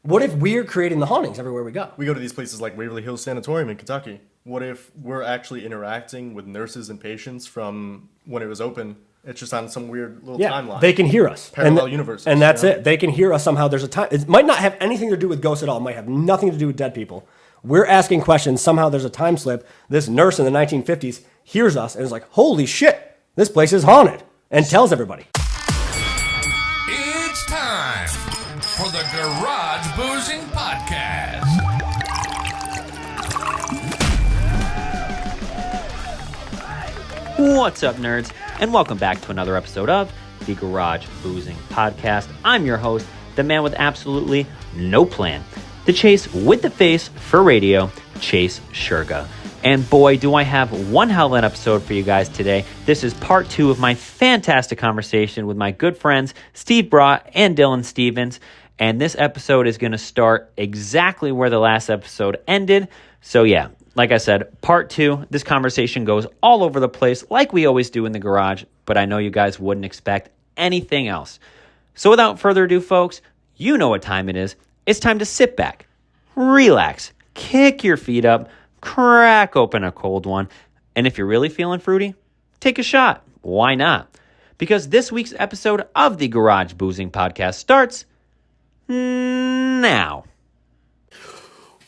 What if we're creating the hauntings everywhere we go? We go to these places like Waverly Hills Sanatorium in Kentucky. What if we're actually interacting with nurses and patients from when it was open? It's just on some weird little timeline. They can hear us. Parallel universes. And that's it. They can hear us somehow. There's a time. It might not have anything to do with ghosts at all. It might have nothing to do with dead people. We're asking questions. Somehow there's a time slip. This nurse in the 1950s hears us and is like, holy shit, this place is haunted. And tells everybody. It's time for the Garage Boozing Podcast. What's up, nerds? And welcome back to another episode of the Garage Boozing Podcast. I'm your host, the man with absolutely no plan, the Chase with the face for radio, Chase Shurga. And boy, do I have one hell of an episode for you guys today. This is part 2 of my fantastic conversation with my good friends, Steve Brodt and Dylan Stevens. And this episode is going to start exactly where the last episode ended. So yeah, like I said, part 2, this conversation goes all over the place like we always do in the garage, but I know you guys wouldn't expect anything else. So without further ado, folks, you know what time it is. It's time to sit back, relax, kick your feet up, crack open a cold one, and if you're really feeling fruity, take a shot. Why not? Because this week's episode of the Garage Boozing Podcast starts now.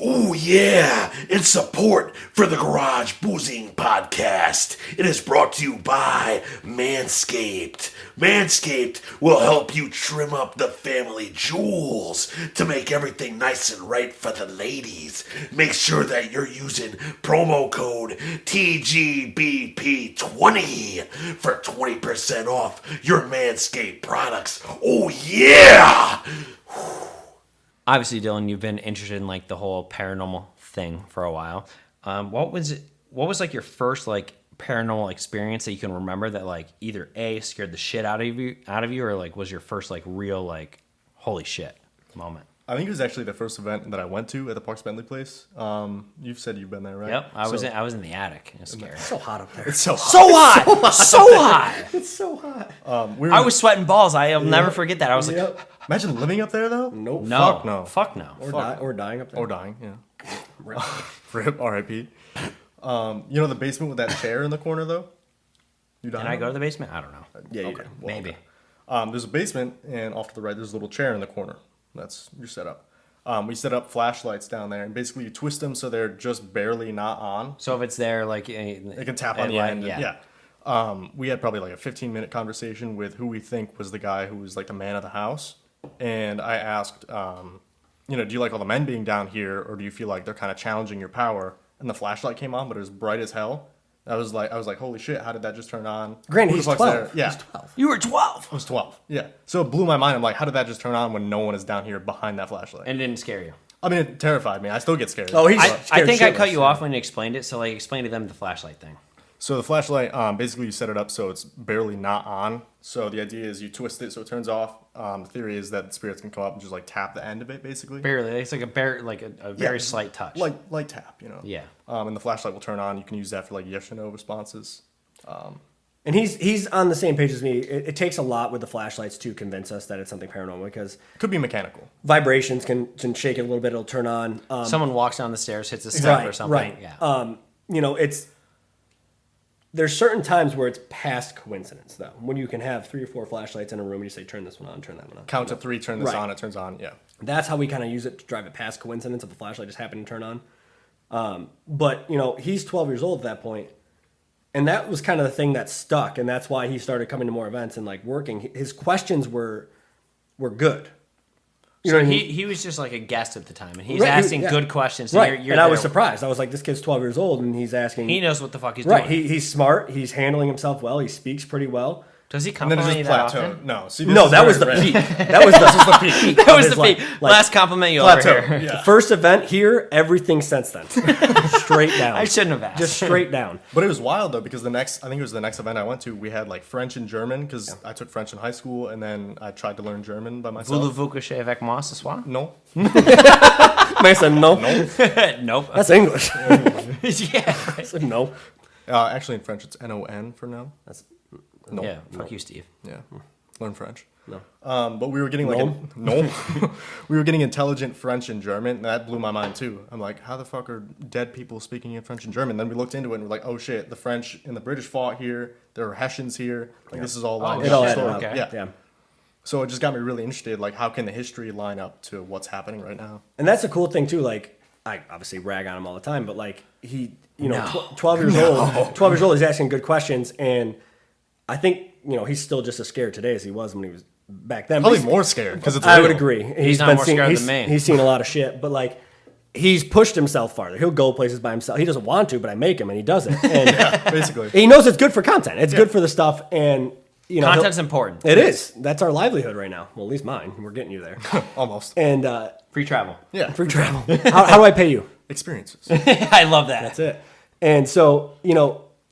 Oh, yeah, it's support for the Garage Boozing Podcast. It is brought to you by Manscaped. Manscaped will help you trim up the family jewels to make everything nice and right for the ladies. Make sure that you're using promo code TGBP20 for 20% off your Manscaped products. Oh, yeah! Obviously, Dylan, you've been interested in like the whole paranormal thing for a while. What was like your first like paranormal experience that you can remember that like either A, scared the shit out of you, or like was your first like real like holy shit moment? I think it was actually the first event that I went to at the Parks Bentley place. You've said you've been there, right? Yep, I was in the attic. It was scary. It's so hot up there. It's so hot. So hot, so hot. It's so hot. I was sweating balls. I'll never forget that. I was like, imagine living up there though. Nope. no, fuck no. Or dying up there. Or dying, yeah. Rip, R.I.P. You know the basement with that chair in the corner though? You Can I go to the basement? I don't know. Yeah, you Okay, do. well, Maybe. okay. There's a basement, and off to the right, there's a little chair in the corner. That's your setup. We set up flashlights down there, and basically you twist them so they're just barely not on. So if it's there, like It can tap on the end. Yeah. We had probably like a 15-minute conversation with who we think was the guy who was like the man of the house. And I asked, do you like all the men being down here, or do you feel like they're kind of challenging your power? And the flashlight came on, but it was bright as hell. I was like, holy shit, how did that just turn on? Granted, Who he's the fuck's 12. there? Yeah. He's 12. you were 12, I was 12. Yeah. So it blew my mind. I'm like, how did that just turn on when no one is down here behind that flashlight? and it didn't scare you. I mean, it terrified me. I still get scared. Oh, he's I scared think I shitless. cut you off when you explained it. So like, explain to them the flashlight thing. So the flashlight, basically you set it up so it's barely not on. So the idea is you twist it so it turns off. The theory is that spirits can come up and just like tap the end of it, basically. Barely. It's like a very light touch. Light tap, Yeah. And the flashlight will turn on. You can use that for like yes or no responses. And he's on the same page as me. It takes a lot with the flashlights to convince us that it's something paranormal because Could be mechanical. vibrations can shake it a little bit. It'll turn on. Someone walks down the stairs, hits a step or something. Right. Yeah. There's certain times where it's past coincidence, though, when you can have 3 or 4 flashlights in a room and you say, turn this one on, turn that one on. Count to 3, turn this Right. on, it turns on. Yeah. That's how we kind of use it to drive it past coincidence of the flashlight just happening to turn on. But, he's 12 years old at that point, and that was kind of the thing that stuck, and that's why he started coming to more events and, like, working. His questions were good. You know So what I mean? he was just like a guest at the time, and he's Right, asking yeah. good questions. So Right, you're and I was there. surprised. I was like, this kid's 12 years old, and he's asking... He knows what the fuck he's Right, doing. he's smart, he's handling himself well, he speaks pretty well. Does he And then it compliment you just that plateaued. often? No. See, No, that was the peak. That was the peak. That was of the his peak. life. Last compliment you plateau. over here. Yeah. First event here, everything since then. Straight down. I shouldn't have asked. Just straight down. But it was wild though because I think it was the next event I went to. We had like French and German because I took French in high school and then I tried to learn German by myself. Voulez-vous coucher avec moi ce soir? No. I said no. Nope. That's English. yeah. I said no. Actually, in French, it's N-O-N for no. That's No. Yeah. Fuck you, Steve. Yeah. Learn French. No. But we were getting we were getting intelligent French and German, and that blew my mind too. I'm like, how the fuck are dead people speaking in French and German? Then we looked into it and we're like, oh shit, the French and the British fought here. There were Hessians here. Like this is all lined It all up. added up. Okay. Yeah. So it just got me really interested. Like, how can the history line up to what's happening right now? And that's the cool thing too. Like, I obviously rag on him all the time, but like he, 12 years old, 12 years old, he's asking good questions, and I think he's still just as scared today as he was when he was back then. Probably more scared because it's. I would real. agree. He's not more scared than me. He's seen a lot of shit, but like he's pushed himself farther. He'll go places by himself. He doesn't want to, but I make him, and he does it. And Basically, he knows it's good for content. It's good for the stuff, and content's important. It is. That's our livelihood right now. Well, at least mine. We're getting you there. almost. And Free travel. Yeah, free travel. How do I pay you? experiences. I love that. That's it. And so,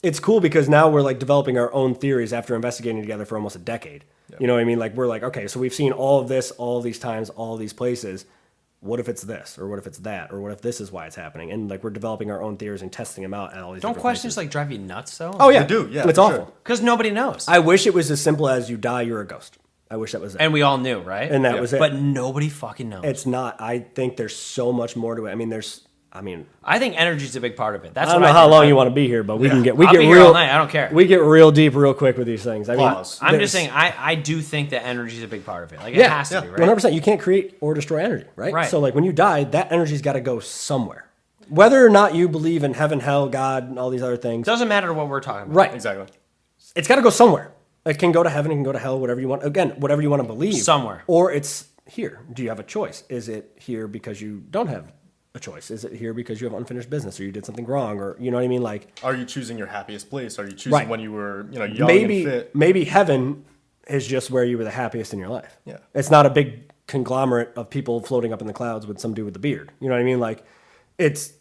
it's cool because now we're like developing our own theories after investigating together for almost a decade. You know what I mean? Like we're like, okay, so we've seen all of this, all of these times, all of these places. What if it's this, or what if it's that, or what if this is why it's happening? And like we're developing our own theories and testing them out at all these. Don't different questions places. like drive you nuts though? Oh yeah, They do, yeah, It's for awful. sure. Because nobody knows. I wish it was as simple as you die, you're a ghost. I wish that was it. And we all knew, right? And that was it. But nobody fucking knows. It's not. I think there's so much more to it. I mean, I think energy's a big part of it. That's I don't what know I how think. long you want to be here, but we can get I'll be here all night. I don't care. We get real deep real quick with these things. I mean, Pause. I'm just saying, I do think that energy's a big part of it. Like, it yeah, has to be, right? 100%. You can't create or destroy energy, right? Right. So like when you die, that energy's got to go somewhere. Whether or not you believe in heaven, hell, God, and all these other things, Doesn't matter what we're talking about. right? Exactly. It's got to go somewhere. It can go to heaven, it can go to hell, whatever you want. Again, whatever you want to believe. Somewhere. Or it's here. Do you have a choice? Is it here because you don't have a choice? Is it here because you have unfinished business or you did something wrong, or you know what I mean? Like, Are you choosing your happiest place? Are you choosing Right. when you were, young and fit? maybe heaven is just where you were the happiest in your life. Yeah. It's not a big conglomerate of people floating up in the clouds with some dude with a beard. You know what I mean? Like, it's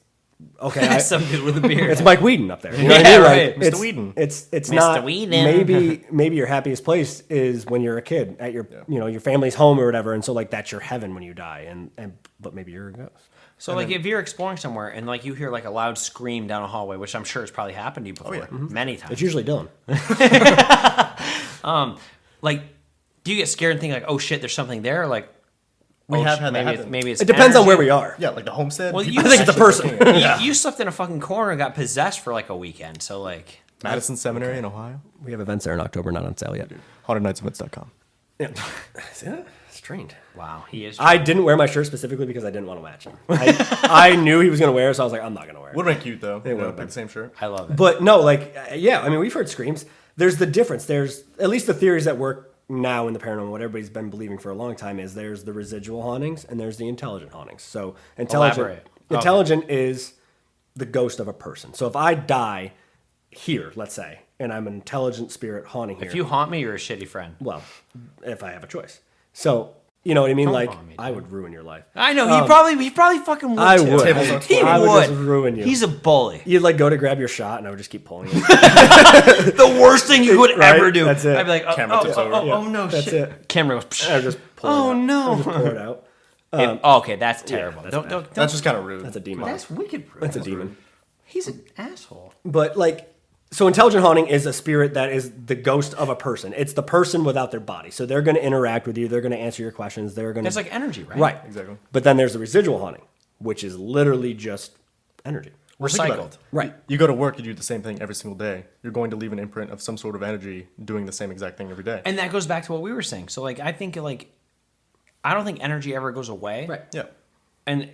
okay. Some dude with a beard. It's Mike Whedon up there. You know what I Yeah, mean? right. Like, Mr. Whedon. It's Mr. not. Whedon. Maybe your happiest place is when you're a kid at your your family's home or whatever, and so like that's your heaven when you die, but maybe you're a ghost. So, like, if you're exploring somewhere and, like, you hear, like, a loud scream down a hallway, which I'm sure has probably happened to you before, many times. It's usually Dylan. Like, do you get scared and think, like, oh, shit, there's something there? Or, like, We have had that maybe happen. maybe it's It depends on energy? where we are. Yeah, like the homestead. Well, people you- I think it's a person. You slept in a fucking corner and got possessed for, like, a weekend. So, like, Madison Seminary in Ohio. We have events there in October, not on sale yet. HauntedNightsEvents.com. Yeah. See that? It's trained. wow, he is. I didn't wear my shirt specifically because I didn't want to match him. I knew he was going to wear it, so I was like, I'm not going to wear it. Would have been cute though. It would have Like been. the same shirt. I love it. But no, like, yeah, I mean, we've heard screams. There's the difference. There's at least the theories that work now in the paranormal, what everybody's been believing for a long time is there's the residual hauntings and there's the intelligent hauntings. So Elaborate. intelligent is the ghost of a person. So if I die here, let's say, and I'm an intelligent spirit haunting here. If you haunt me, you're a shitty friend. Well, if I have a choice. So, you know what I mean? Don't Like, haunt me, I dude. would ruin your life. I know, he probably fucking would, I too. would. He I would would. just ruin you. He's a bully. You'd like go to grab your shot and I would just keep pulling it. The worst thing you could Right? ever do. That's it. I'd be like, Camera tips over. oh, no, That's shit. it. Camera goes, psh. I would just pull Oh, it out. no. I would just pull it out. Okay, that's terrible. that's bad. Don't. That's just kind of rude. That's a demon. That's wicked rude. That's a demon. He's an asshole. But like, so intelligent haunting is a spirit that is the ghost of a person. It's the person without their body. So they're going to interact with you. They're going to answer your questions. They're going to. It's like energy, right? Right. Exactly. But then there's the residual haunting, which is literally just energy. Well, think about Recycled. it. Right. You go to work, you do the same thing every single day. You're going to leave an imprint of some sort of energy doing the same exact thing every day. And that goes back to what we were saying. So, like, I think, like, I don't think energy ever goes away. Right. Yeah. And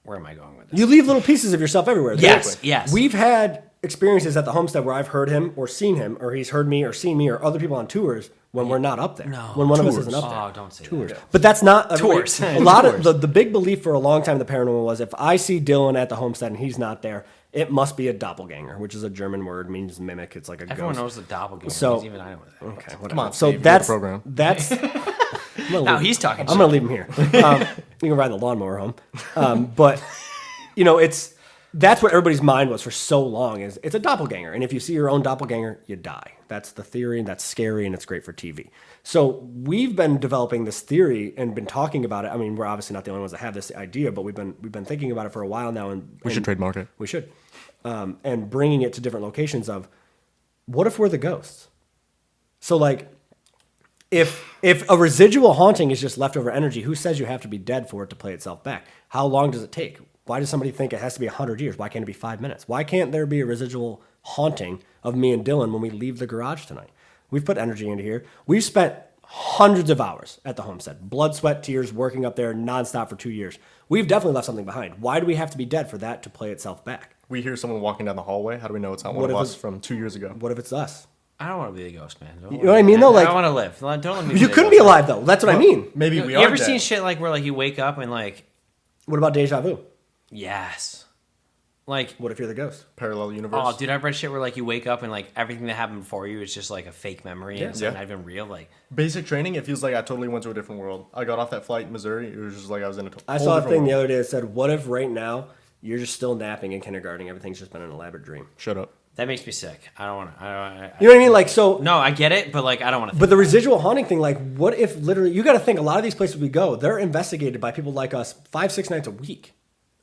where am I going with this? You leave little pieces of yourself everywhere. Yes, yes. We've had experiences at the homestead where I've heard him or seen him, or he's heard me or seen me or other people on tours when we're not up there. No. When one of us Tours. isn't up there. Oh, don't say Tours. that. But that's not Tours. A lot of the big belief for a long time in the paranormal was if I see Dylan at the homestead and he's not there, it must be a doppelganger, which is a German word, means mimic. It's like a Everyone ghost. knows the doppelganger. So- means, even I know what that is. Okay, whatever. Come on, So Steve, you that's have a program. that's. Now he's talking I'm gonna leave him here. You can ride the lawnmower home, but you know that's what everybody's mind was for so long is it's a doppelganger, and if you see your own doppelganger, you die. That's the theory, and that's scary, and it's great for TV. So we've been developing this theory and been talking about it. I mean, we're obviously not the only ones that have this idea, but we've been thinking about it for a while now, and We should trademark it. we should, and bringing it to different locations of what if we're the ghosts? So like. If a residual haunting is just leftover energy, who says you have to be dead for it to play itself back? How long does it take? Why does somebody think it has to be 100 years? Why can't it be 5 minutes? Why can't there be a residual haunting of me and Dylan when we leave the garage tonight? We've put energy into here. We've spent hundreds of hours at the homestead. Blood, sweat, tears, working up there nonstop for 2 years. We've definitely left something behind. Why do we have to be dead for that to play itself back? We hear someone walking down the hallway. How do we know it's not one of us from 2 years ago? What if it's us? I don't want to be a ghost, man. You know what I mean, though? Like, I want to live. Don't let me you couldn't be alive, though. That's what I mean. Maybe we You are ever dead. seen shit like where like you wake up and like, What about deja vu? yes, like, What if you're the ghost? Parallel universe. oh, dude, I've read shit where like you wake up and like everything that happened before you is just like a fake memory and it's Yeah. not even real. Like, Basic training, it feels like I totally went to a different world. I got off that flight in Missouri. It was just like I was in a whole I saw a different thing the world. other day that said, what if right now you're just still napping in kindergarten? Everything's just been an elaborate dream. Shut up. that makes me sick. I don't want to. You know what I mean? Like, so... No, I get it, but like I don't want to. But the residual haunting thing, like, what if literally... You got to think, a lot of these places we go, they're investigated by people like us 5-6 nights a week.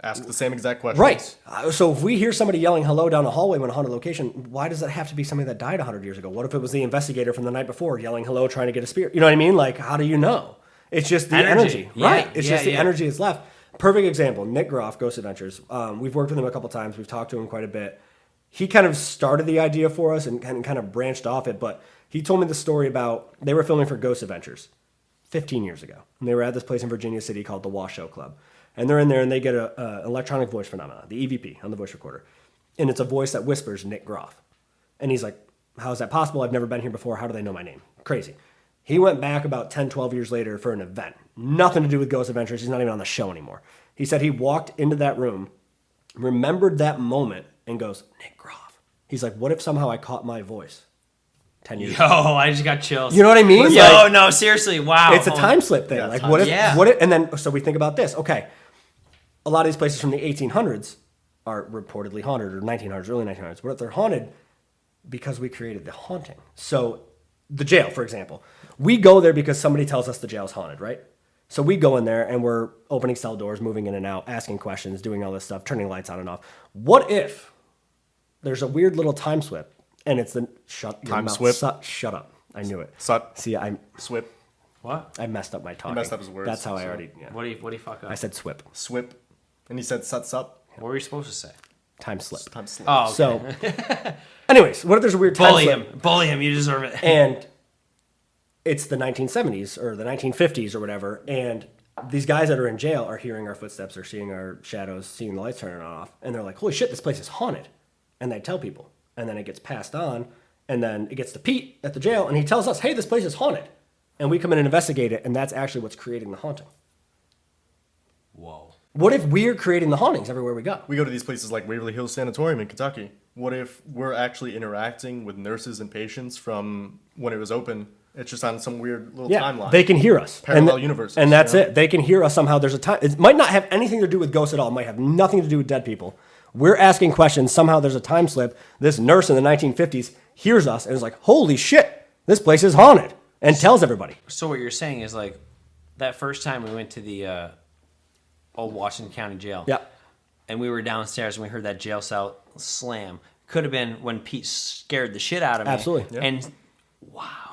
Ask the same exact questions. Right. So if we hear somebody yelling hello down a hallway when a haunted location, why does that have to be somebody that died 100 years ago? What if it was the investigator from the night before yelling hello trying to get a spirit? You know what I mean? Like, how do you know? It's just the energy. Yeah, Right. It's just the yeah. energy that's left. Perfect example, Nick Groff, Ghost Adventures. We've worked with him a couple times. We've talked to him quite a bit. He kind of started the idea for us and kind of branched off it, but he told me the story about, they were filming for Ghost Adventures 15 years ago. And they were at this place in Virginia City called the Washoe Club. And they're in there and they get an electronic voice phenomenon, the EVP on the voice recorder. And it's a voice that whispers Nick Groff. And he's like, how is that possible? I've never been here before. How do they know my name? Crazy. He went back about 10, 12 years later for an event. Nothing to do with Ghost Adventures. He's not even on the show anymore. He said he walked into that room, remembered that moment, and goes, Nick Groff. He's like, what if somehow I caught my voice 10 years ago? Yo, I just got chills. You know what I mean? Yo, Like, no, seriously, wow. it's a time slip thing. Yeah, like, time what if, slip. what if, and then, so we think about this. Okay, a lot of these places from the 1800s are reportedly haunted, or 1900s, early 1900s. What if they're haunted? Because we created the haunting. So, the jail, for example. We go there because somebody tells us the jail's haunted, right? So we go in there and we're opening cell doors, moving in and out, asking questions, doing all this stuff, turning lights on and off. What if there's a weird little time slip and it's the Time swip? Shut up. I knew it. Sut. See, I Swip. What? messed up my talking. messed up his words, That's how I so- already. Yeah. What do you fuck up? I said swip. Swip. And he said sut sup. What were you supposed to say? Time slip. Time slip. Oh, okay. So, anyways, what if there's a weird time bully slip? him. Bully him. You deserve it. And it's the 1970s or the 1950s or whatever, and these guys that are in jail are hearing our footsteps or seeing our shadows, seeing the lights turning on and off, and they're like, holy shit, this place is haunted. And they tell people. And then it gets passed on, and then it gets to Pete at the jail, and he tells us, hey, this place is haunted. And we come in and investigate it, and that's actually what's creating the haunting. Whoa. What if we're creating the hauntings everywhere we go? We go to these places like Waverly Hills Sanatorium in Kentucky. What if we're actually interacting with nurses and patients from when it was open? It's just on some weird little timeline. They can hear us. Parallel universes, And that's you know? it. They can hear us somehow. There's a time. It might not have anything to do with ghosts at all. It might have nothing to do with dead people. We're asking questions. Somehow there's a time slip. This nurse in the 1950s hears us and is like, holy shit, this place is haunted. And tells everybody. So what you're saying is like that first time we went to the old Washington County Jail. Yeah. And we were downstairs and we heard that jail cell slam. Could have been when Pete scared the shit out of me. Absolutely. Yeah. And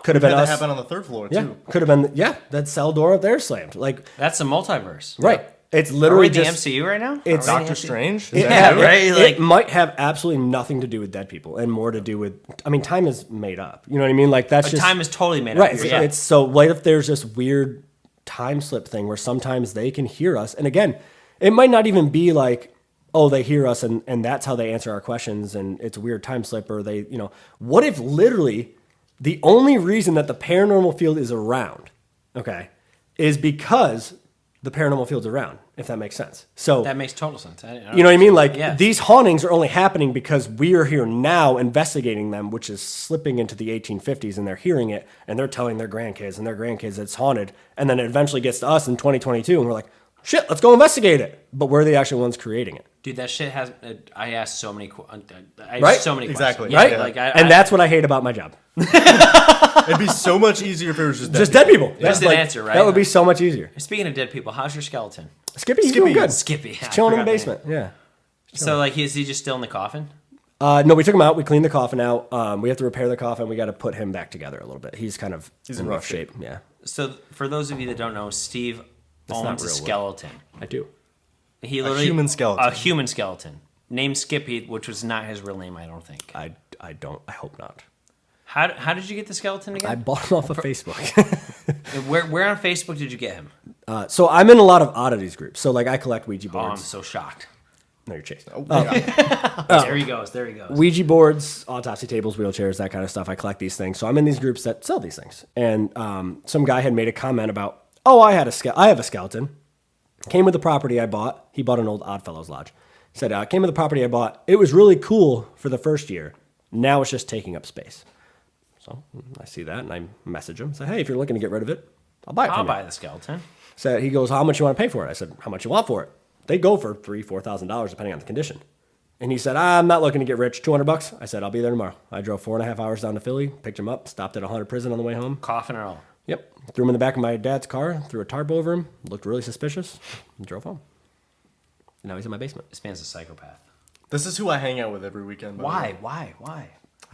Could have Had been that us. happen on the third floor, Yeah. too. Could have been, that cell door up there slammed. Like, that's the multiverse. right. It's Are we literally in the just. MCU right now? It's Are we in the Doctor MCU? Strange? Is It, that Yeah, right? Like- it might have absolutely nothing to do with dead people and more to do with, I mean, time is made up. You know what I mean? Like, that's just. Time is totally made Right. up. It's, Yeah. it's so what if there's this weird time slip thing where sometimes they can hear us, and again, it might not even be like, oh, they hear us and that's how they answer our questions, and it's a weird time slip, or they, what if literally the only reason that the paranormal field is around, okay, is because the paranormal field's around, if that makes sense. So That makes total sense. you know what I mean? Like, Yeah. these hauntings are only happening because we are here now investigating them, which is slipping into the 1850s, and they're hearing it, and they're telling their grandkids, and their grandkids it's haunted, and then it eventually gets to us in 2022, and we're like, shit, let's go investigate it. But we're the actual ones creating it. Dude, that shit has. I asked so many. I have Right? so many Exactly. questions. Right? Yeah, like And that's what I hate about my job. It'd be so much easier if it was just dead Just dead people. Just an answer, right? That would be so much easier. Speaking of dead people, how's your skeleton? Skippy, he's doing good. Skippy. He's I chilling in the forgot basement. Yeah. So, like, is he just still in the coffin? No, we took him out. We cleaned the coffin out. We have to repair the coffin. We got to put him back together a little bit. He's in rough shape. Yeah. So for those of you that don't know, Steve owns a skeleton. I do. He literally A human skeleton. A human skeleton named Skippy, which was not his real name, I don't think. I don't. I hope not. How did you get the skeleton again? I bought him off of Facebook. Where on Facebook did you get him? So I'm in a lot of oddities groups. So like I collect Ouija Oh, I'm boards. so shocked. No, you're chasing. There he goes. There he goes. Ouija boards, autopsy tables, wheelchairs, that kind of stuff. I collect these things. So I'm in these groups that sell these things. And some guy had made a comment about, I have a skeleton. Came with the property I bought. He bought an old Oddfellows Lodge. He said, came with the property I bought. It was really cool for the first year. Now it's just taking up space. So I see that and I message him. Say, hey, if you're looking to get rid of it, I'll buy it from you. I'll buy the skeleton. So he goes, how much you want to pay for it? I said, how much you want for it? They go for $3,000-$4,000 depending on the condition. And he said, I'm not looking to get rich. $200. I said, I'll be there tomorrow. I drove 4.5 hours down to Philly, picked him up, stopped at a haunted prison on the way home. Coffin and all. Yep. Threw him in the back of my dad's car, threw a tarp over him, looked really suspicious, and drove home. Now he's in my basement. This man's a psychopath. This is who I hang out with every weekend. by the Why? way.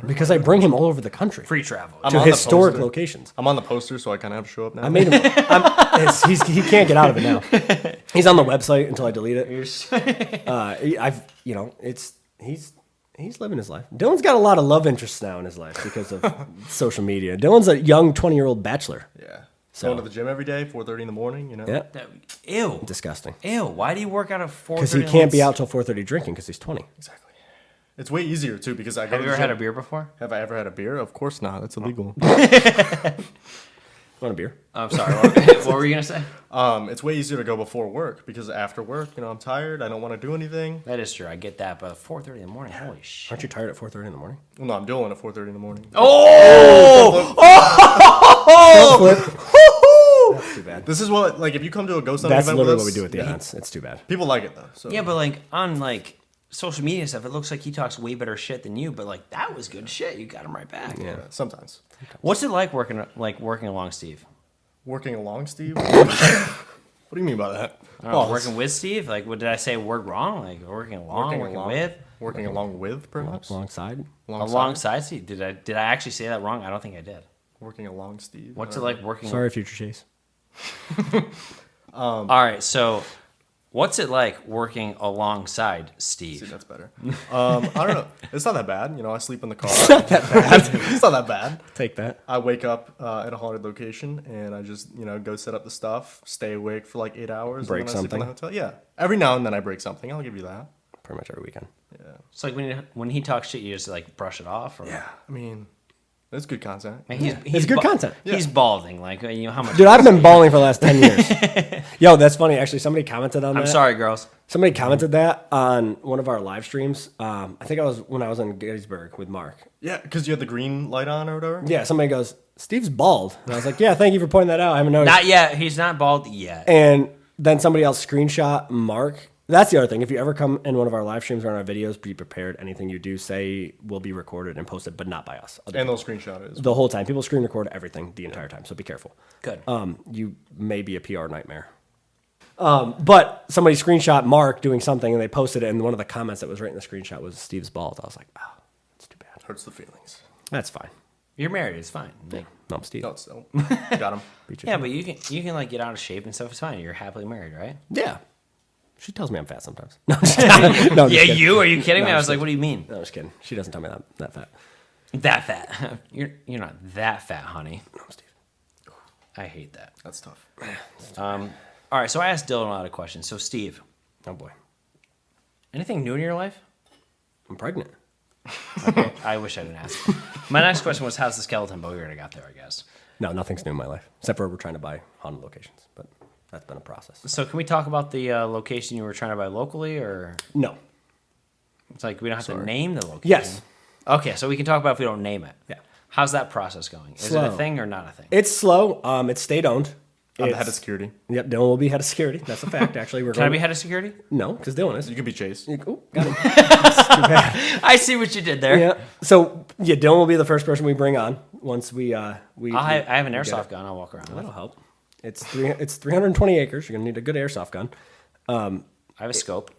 Because I bring him all over the country. Free travel. I'm to on the historic poster. locations. I'm on the poster, so I kind of have to show up now. I made him. He can't get out of it now. He's on the website until I delete it. He's living his life. Dylan's got a lot of love interests now in his life because of social media. Dylan's a young 20-year-old bachelor. Yeah. So- Going to the gym every day, 4:30 in the morning, you know? Yeah. Ew. Disgusting. Ew. Why do you work out at 4:30? Because he can't be out till 4:30 drinking because he's 20. Exactly. It's way easier, too, because I go Have to you the ever had gym. a beer before? Have I ever had a beer? Of course not. That's illegal. Want a beer? I'm sorry. What were you going to say? It's way easier to go before work because after work, I'm tired. I don't want to do anything. That is true. I get that. But 4:30 in the morning, holy shit. Aren't you tired at 4:30 in the morning? Well, no, I'm doing at 4:30 in the morning. That's too bad. This is what, if you come to a ghost hunting That's event literally with what us, we do at the events. It's too bad. people like it, though. So. Yeah, but on social media stuff, it looks like he talks way better shit than you. But that was good shit. You got him right back. Yeah, sometimes. What's it like working along Steve? Working along, Steve? What do you mean by that? Working with Steve? What did I say a word wrong? Working along, working with? Working along with, perhaps? Alongside. Alongside Steve. Did I actually say that wrong? I don't think I did. Working along, Steve. What's it like working? Sorry, Future Chase. All right, so what's it like working alongside Steve? See, that's better. I don't know. It's not that bad. I sleep in the car. It's not that bad. It's not that bad. Take that. I wake up at a haunted location and I just, go set up the stuff, stay awake for 8 hours. Break and then I sleep in something? the hotel. Yeah. Every now and then I break something. I'll give you that. Pretty much every weekend. Yeah. It's when he talks shit, you just brush it off? Or? Yeah. I mean, it's good content. Man, he's It's good content. He's balding. How much? Dude, I've been bawling for the last 10 years. Yo, that's funny. Actually, somebody commented on that. I'm sorry, girls. Somebody commented that on one of our live streams. I think when I was in Gettysburg with Mark. Yeah, because you had the green light on or whatever. Yeah, somebody goes, Steve's bald. And I was like, yeah, thank you for pointing that out. I haven't noticed. Not yet. He's not bald yet. And then somebody else screenshot Mark. That's the other thing. If you ever come in one of our live streams or on our videos, be prepared. Anything you do say will be recorded and posted, but not by us. And they'll screenshot it. The whole time. People screen record everything the entire time, so be careful. Good. You may be a PR nightmare. But somebody screenshot Mark doing something and they posted it, and one of the comments that was right in the screenshot was Steve's bald. I was like, oh, that's too bad. Hurts the feelings. That's fine. You're married. It's fine. No, I'm Steve. No, it's still. Got him. Yeah, but you can get out of shape and stuff. It's fine. You're happily married, right? Yeah. She tells me I'm fat sometimes. No, I'm just kidding. No, I'm just kidding. you? Are you kidding me? No, I was like, what do you mean? No, I'm just kidding. She doesn't tell me that fat. That fat? You're not that fat, honey. No, Steve. I hate that. That's tough. All right, so I asked Dylan a lot of questions. So, Steve, Oh, boy. anything new in your life? I'm pregnant. Okay, I wish I didn't ask. My next question was, how's the skeleton? But we already got there, I guess. No, nothing's new in my life, except for we're trying to buy haunted locations, but that's been a process. So, can we talk about the location you were trying to buy locally, or No. it's we don't have to name the location? Yes. Okay, so we can talk about if we don't name it. Yeah. How's that process going? Is it Slow. a thing or not a thing? It's slow. It's state owned. I'm the head of security. Yep, Dylan will be head of security. That's a fact, actually. Can I be head of security? No, because Dylan is. You can be Chase. Oh, got him. That's too bad. I see what you did there. Yeah. So, yeah, Dylan will be the first person we bring on once we I have an airsoft gun. I'll walk around with. That'll help. It's 320 acres. You're going to need a good airsoft gun. I have a scope.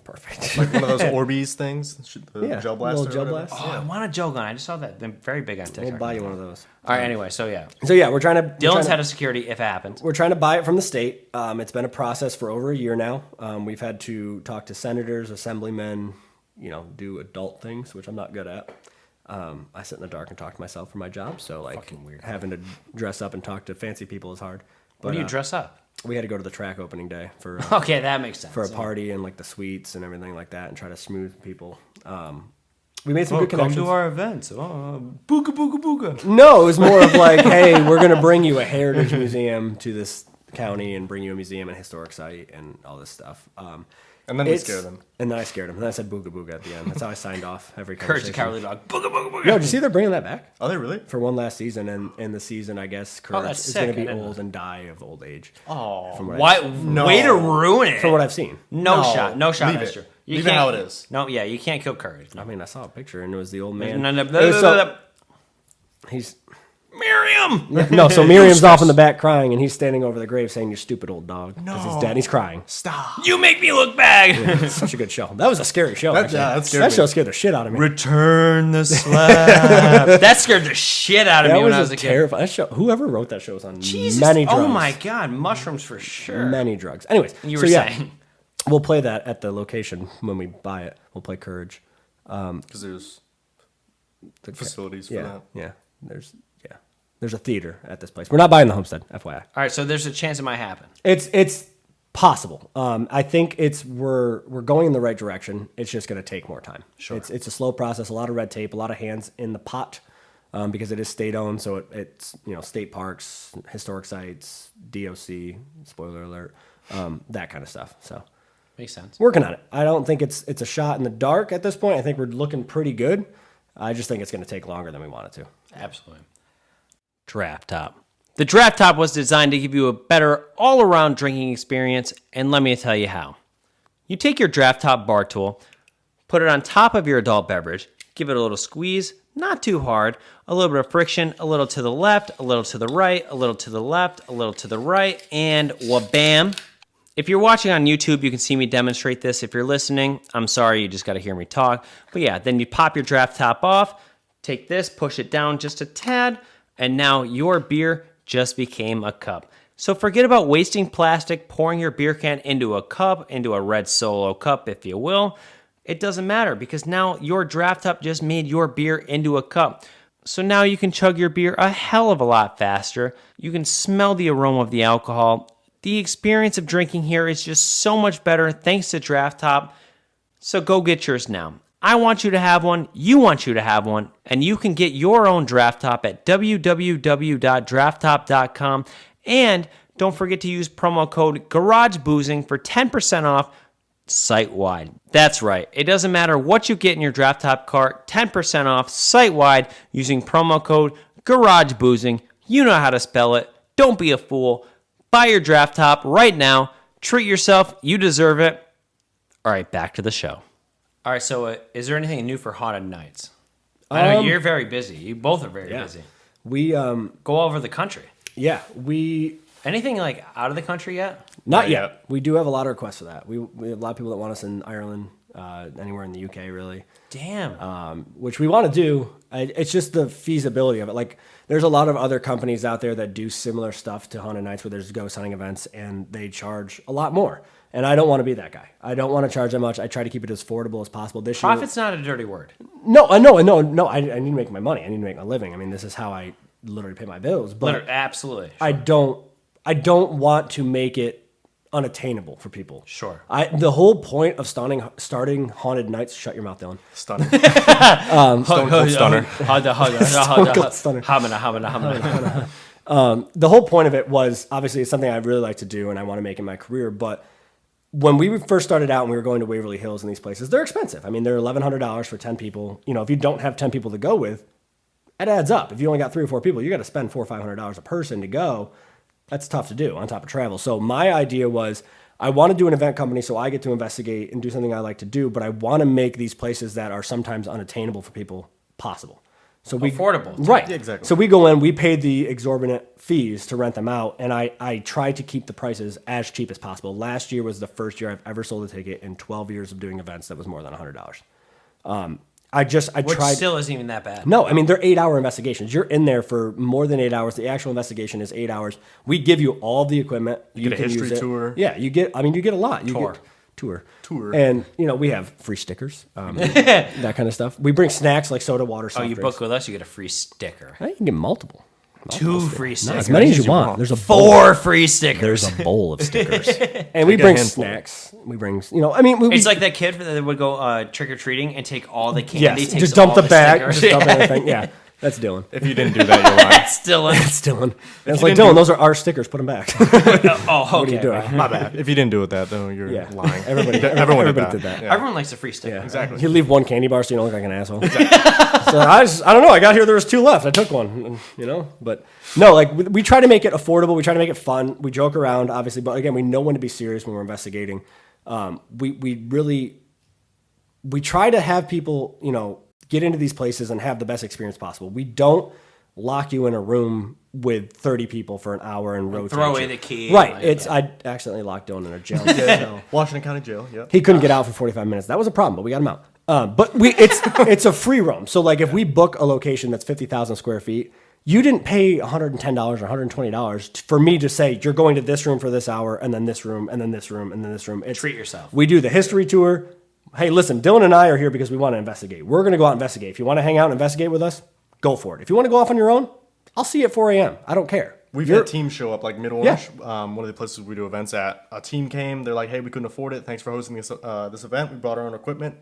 Perfect. Like one of those Orbeez things, the gel blast. Little gel blast. Oh, I want a gel gun. I just saw that. They're very big on TikTok. We'll buy you one of those. All right. Anyway, so yeah. So yeah, we're trying to. Dylan's head of security if it happens. We're trying to buy it from the state. It's been a process for over a year now. We've had to talk to senators, assemblymen, do adult things, which I'm not good at. I sit in the dark and talk to myself for my job, so like Fucking weird. having to dress up and talk to fancy people is hard. But, What do you dress up? We had to go to the track opening day for Okay, that makes sense. for a party and like the suites and everything like that, and try to smooth people. We made some good connections. Come to our events. Oh, booga booga booga. No, it was more of like, hey, we're gonna bring you a heritage museum to this county and bring you a museum and historic site and all this stuff. And then we scared him. And then I scared him. And then I said booga booga at the end. That's how I signed off every Courage the conversation. Cowardly Dog. Booga booga booga. No, did you see they're bringing that back Are they really? for one last season? And in the season, I guess Courage that's is going sick. to I be didn't old and die of old age. Oh, From what Why? No. Way to ruin it. From what I've seen. No shot. No shot, Leave it. mister. You Leave it can't- how it is. No, yeah, you can't kill Courage. I mean, I saw a picture and it was the old man. No, no, It was so- he's Miriam! no, so Miriam's off in the back crying, and he's standing over the grave saying, "You stupid old dog," because he's dead. He's crying. Stop. You make me look bad. It's such a good show. That was a scary show. That- actually. yeah, that scared that me. show scared the shit out of me. Return the slap. That scared the shit out of That me when was I was a a kid. terrifying show. Whoever wrote that show was on Jesus. many drugs. Oh my god, mushrooms for sure. Many drugs. Anyways, You so were yeah, saying. we'll play that at the location when we buy it. We'll play Courage. Because there's facilities for that. Yeah. There's a theater at this place. We're not buying the Homestead, FYI. All right, so there's a chance it might happen. It's possible. I think we're going in the right direction. It's just going to take more time. Sure. It's a slow process, a lot of red tape, a lot of hands in the pot, because it is state owned. So it's state parks, historic sites, DOC, spoiler alert, that kind of stuff. So Makes sense. working on it. I don't think it's a shot in the dark at this point. I think we're looking pretty good. I just think it's going to take longer than we want it to. Absolutely. Draft Top. The Draft Top was designed to give you a better all-around drinking experience, and let me tell you how. You take your Draft Top bar tool, put it on top of your adult beverage, give it a little squeeze, not too hard, a little bit of friction, a little to the left, a little to the right, a little to the left, a little to the right, and wha-bam. If you're watching on YouTube, you can see me demonstrate this. If you're listening, I'm sorry, you just got to hear me talk. But yeah, then you pop your Draft Top off, take this, push it down just a tad, and now your beer just became a cup. So forget about wasting plastic, pouring your beer can into a cup, into a red Solo cup, if you will. It doesn't matter because now your Draft Top just made your beer into a cup. So now you can chug your beer a hell of a lot faster. You can smell the aroma of the alcohol. The experience of drinking here is just so much better thanks to Draft Top. So go get yours now. I want you to have one, you want you to have one, and you can get your own Draft Top at www.drafttop.com. And don't forget to use promo code GarageBoozing for 10% off site-wide. That's right. It doesn't matter what you get in your Draft Top cart, 10% off site-wide using promo code GarageBoozing. You know how to spell it. Don't be a fool. Buy your Draft Top right now. Treat yourself. You deserve it. All right, back to the show. All right, so is there anything new for Haunted Nights? I know you're very busy. You both are very busy. We Go all over the country. we Anything like out of the country yet? not yet. We do have a lot of requests for that. We have a lot of people that want us in Ireland, anywhere in the UK, really. Damn. Which we want to do. It's just the feasibility of it. Like, there's a lot of other companies out there that do similar stuff to Haunted Nights, where there's ghost hunting events, and they charge a lot more. And I don't want to be that guy. I don't want to charge that much. I try to keep it as affordable as possible. This year, Profit's not a dirty word. no. I need to make my money. I need to make my living. I mean, this is how I literally pay my bills. But Absolutely. I don't want to make it unattainable for people. Sure. The whole point of starting Haunted Nights. Shut your mouth, Dylan. Stunner. Stone Cold Stunner. Stone Cold Stunner. The whole point of it was, obviously, it's something I really like to do and I want to make in my career. But when we first started out and we were going to Waverly Hills and these places, they're expensive. I mean, they're $1,100 for 10 people. If you don't have 10 people to go with, it adds up. If you only got 3 or 4 people, you got to spend $400 or $500 a person to go. That's tough to do on top of travel. So my idea was, I want to do an event company so I get to investigate and do something I like to do, but I want to make these places that are sometimes unattainable for people possible. So we affordable, too. right? Yeah, exactly. So we go in, we pay the exorbitant fees to rent them out, and I try to keep the prices as cheap as possible. Last year was the first year I've ever sold a ticket in 12 years of doing events that was more than $100. I Which tried. still isn't even that bad. No, I mean, they're 8-hour investigations. You're in there for more than 8 hours. The actual investigation is 8 hours. We give you all the equipment. You get a can history use it. tour. Yeah, you get a lot. You Tour. get tour. And, we have free stickers, that kind of stuff. We bring snacks like soda, water, soft You drinks. book with us, you get a free sticker. You can get multiple. 2 free No, stickers. as many as you want. There's a bowl. 4 free stickers. There's a bowl of stickers. And we Take a bring handful. snacks. We bring, we It's like that kid that would go trick or treating and take all the candy. yes, takes just dump all the bag, stickers. just dump everything. Yeah, that's Dylan. if you didn't do that, you're lying. That's still in. It's Dylan. And it's you like, didn't Dylan, do- those are our stickers. Put them back. Oh, okay. What are you doing? My bad. If you didn't do it that, though, you're Yeah. lying. Everybody Everyone did that. Yeah. Everyone likes a free sticker. Yeah, Exactly. You leave one candy bar so you don't look like an asshole. So I don't know. I got here, there was 2 left. I took one, But no, like we try to make it affordable. We try to make it fun. We joke around, obviously, but again, we know when to be serious when we're investigating. We try to have people, get into these places and have the best experience possible. We don't lock you in a room with 30 people for an hour and rotate throw away you. the key. Right. Like, I accidentally locked Dylan in a jail cell. Washington County Jail, yeah. He couldn't get out for 45 minutes. That was a problem, but we got him out. But it's a free roam. So like if we book a location that's 50,000 square feet, you didn't pay $110 or $120 for me to say you're going to this room for this hour and then this room and then this room and then this room. Treat yourself. We do the history tour. Hey, listen, Dylan and I are here because we want to investigate. We're going to go out and investigate. If you want to hang out and investigate with us, go for it. If you want to go off on your own, I'll see you at 4 a.m. I don't care. We've had teams show up, like Mid-Orange, Yeah. one of the places we do events at. A team came. They're like, hey, we couldn't afford it. Thanks for hosting this event. We brought our own equipment.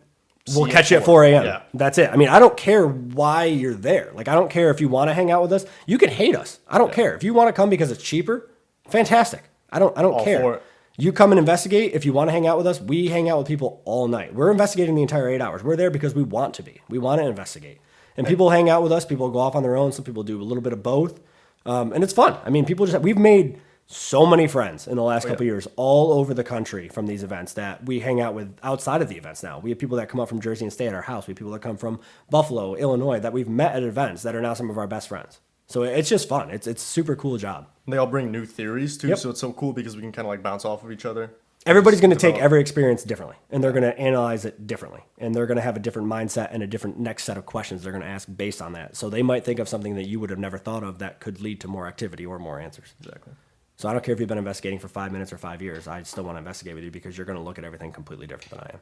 We'll See catch you at 4 a.m. Yeah. That's it. I mean, I don't care why you're there. Like, I don't care if you want to hang out with us. You can hate us. I don't care. If you want to come because it's cheaper, fantastic. I don't All care. for it. You come and investigate. If you want to hang out with us, we hang out with people all night. We're investigating the entire 8 hours. We're there because we want to be. We want to investigate. And people hang out with us. People go off on their own. Some people do a little bit of both. And it's fun. I mean, we've made so many friends in the last couple of years all over the country from these events that we hang out with outside of the events now. We have people that come up from Jersey and stay at our house. We have people that come from Buffalo, Illinois that we've met at events that are now some of our best friends. So it's just fun. It's a super cool job. And they all bring new theories, too, Yep. so it's so cool because we can kind of like bounce off of each other. Everybody's going to Develop. take every experience differently, and they're going to analyze it differently, and they're going to have a different mindset and a different next set of questions they're going to ask based on that. So they might think of something that you would have never thought of that could lead to more activity or more answers. Exactly. So I don't care if you've been investigating for 5 minutes or 5 years. I still want to investigate with you because you're going to look at everything completely different than I am.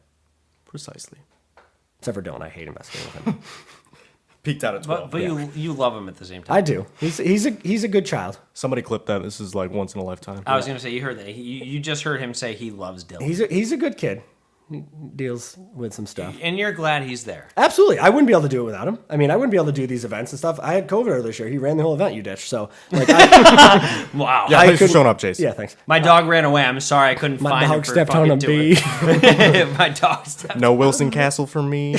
Precisely. Except for Dylan. I hate investigating with him. Peaked out at 12. But you love him at the same time. I do. He's a good child. Somebody clipped that. This is like once in a lifetime. I was going to say, you heard that. You just heard him say he loves Dylan. He's a good kid. He deals with some stuff. And you're glad he's there. Absolutely. I wouldn't be able to do it without him. I mean, I wouldn't be able to do these events and stuff. I had COVID earlier this year. He ran the whole event, you ditch. So, like, Wow. Yeah, I thanks for couldn't- showing up, Chase. yeah, thanks. My dog ran away. I'm sorry I couldn't My find him dog for stepped on fucking a doing bee. it. My dog stepped. No Wilson Castle for me.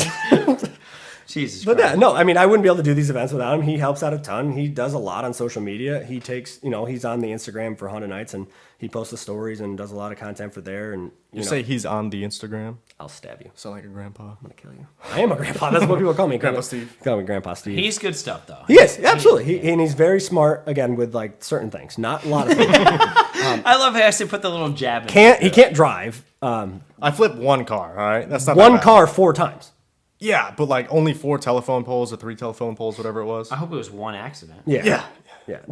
Jesus But Christ. yeah, no, I mean, I wouldn't be able to do these events without him. He helps out a ton. He does a lot on social media. He takes, he's on the Instagram for Haunted Nights, and he posts the stories and does a lot of content for there. And You say he's on the Instagram. I'll stab you. Sound like a grandpa. I'm gonna kill you. I am a grandpa. That's what people call me. Grandpa Steve. Call me Grandpa Steve. He's good stuff, though. He is absolutely. And he's very smart. Again, with like certain things, not a lot of things. I love how he has to put the little jab in. He can't drive. I flipped one car, all right? That's not that One bad. car 4 times. Yeah, but like only 4 telephone poles or 3 telephone poles, whatever it was. I hope it was one accident. Yeah.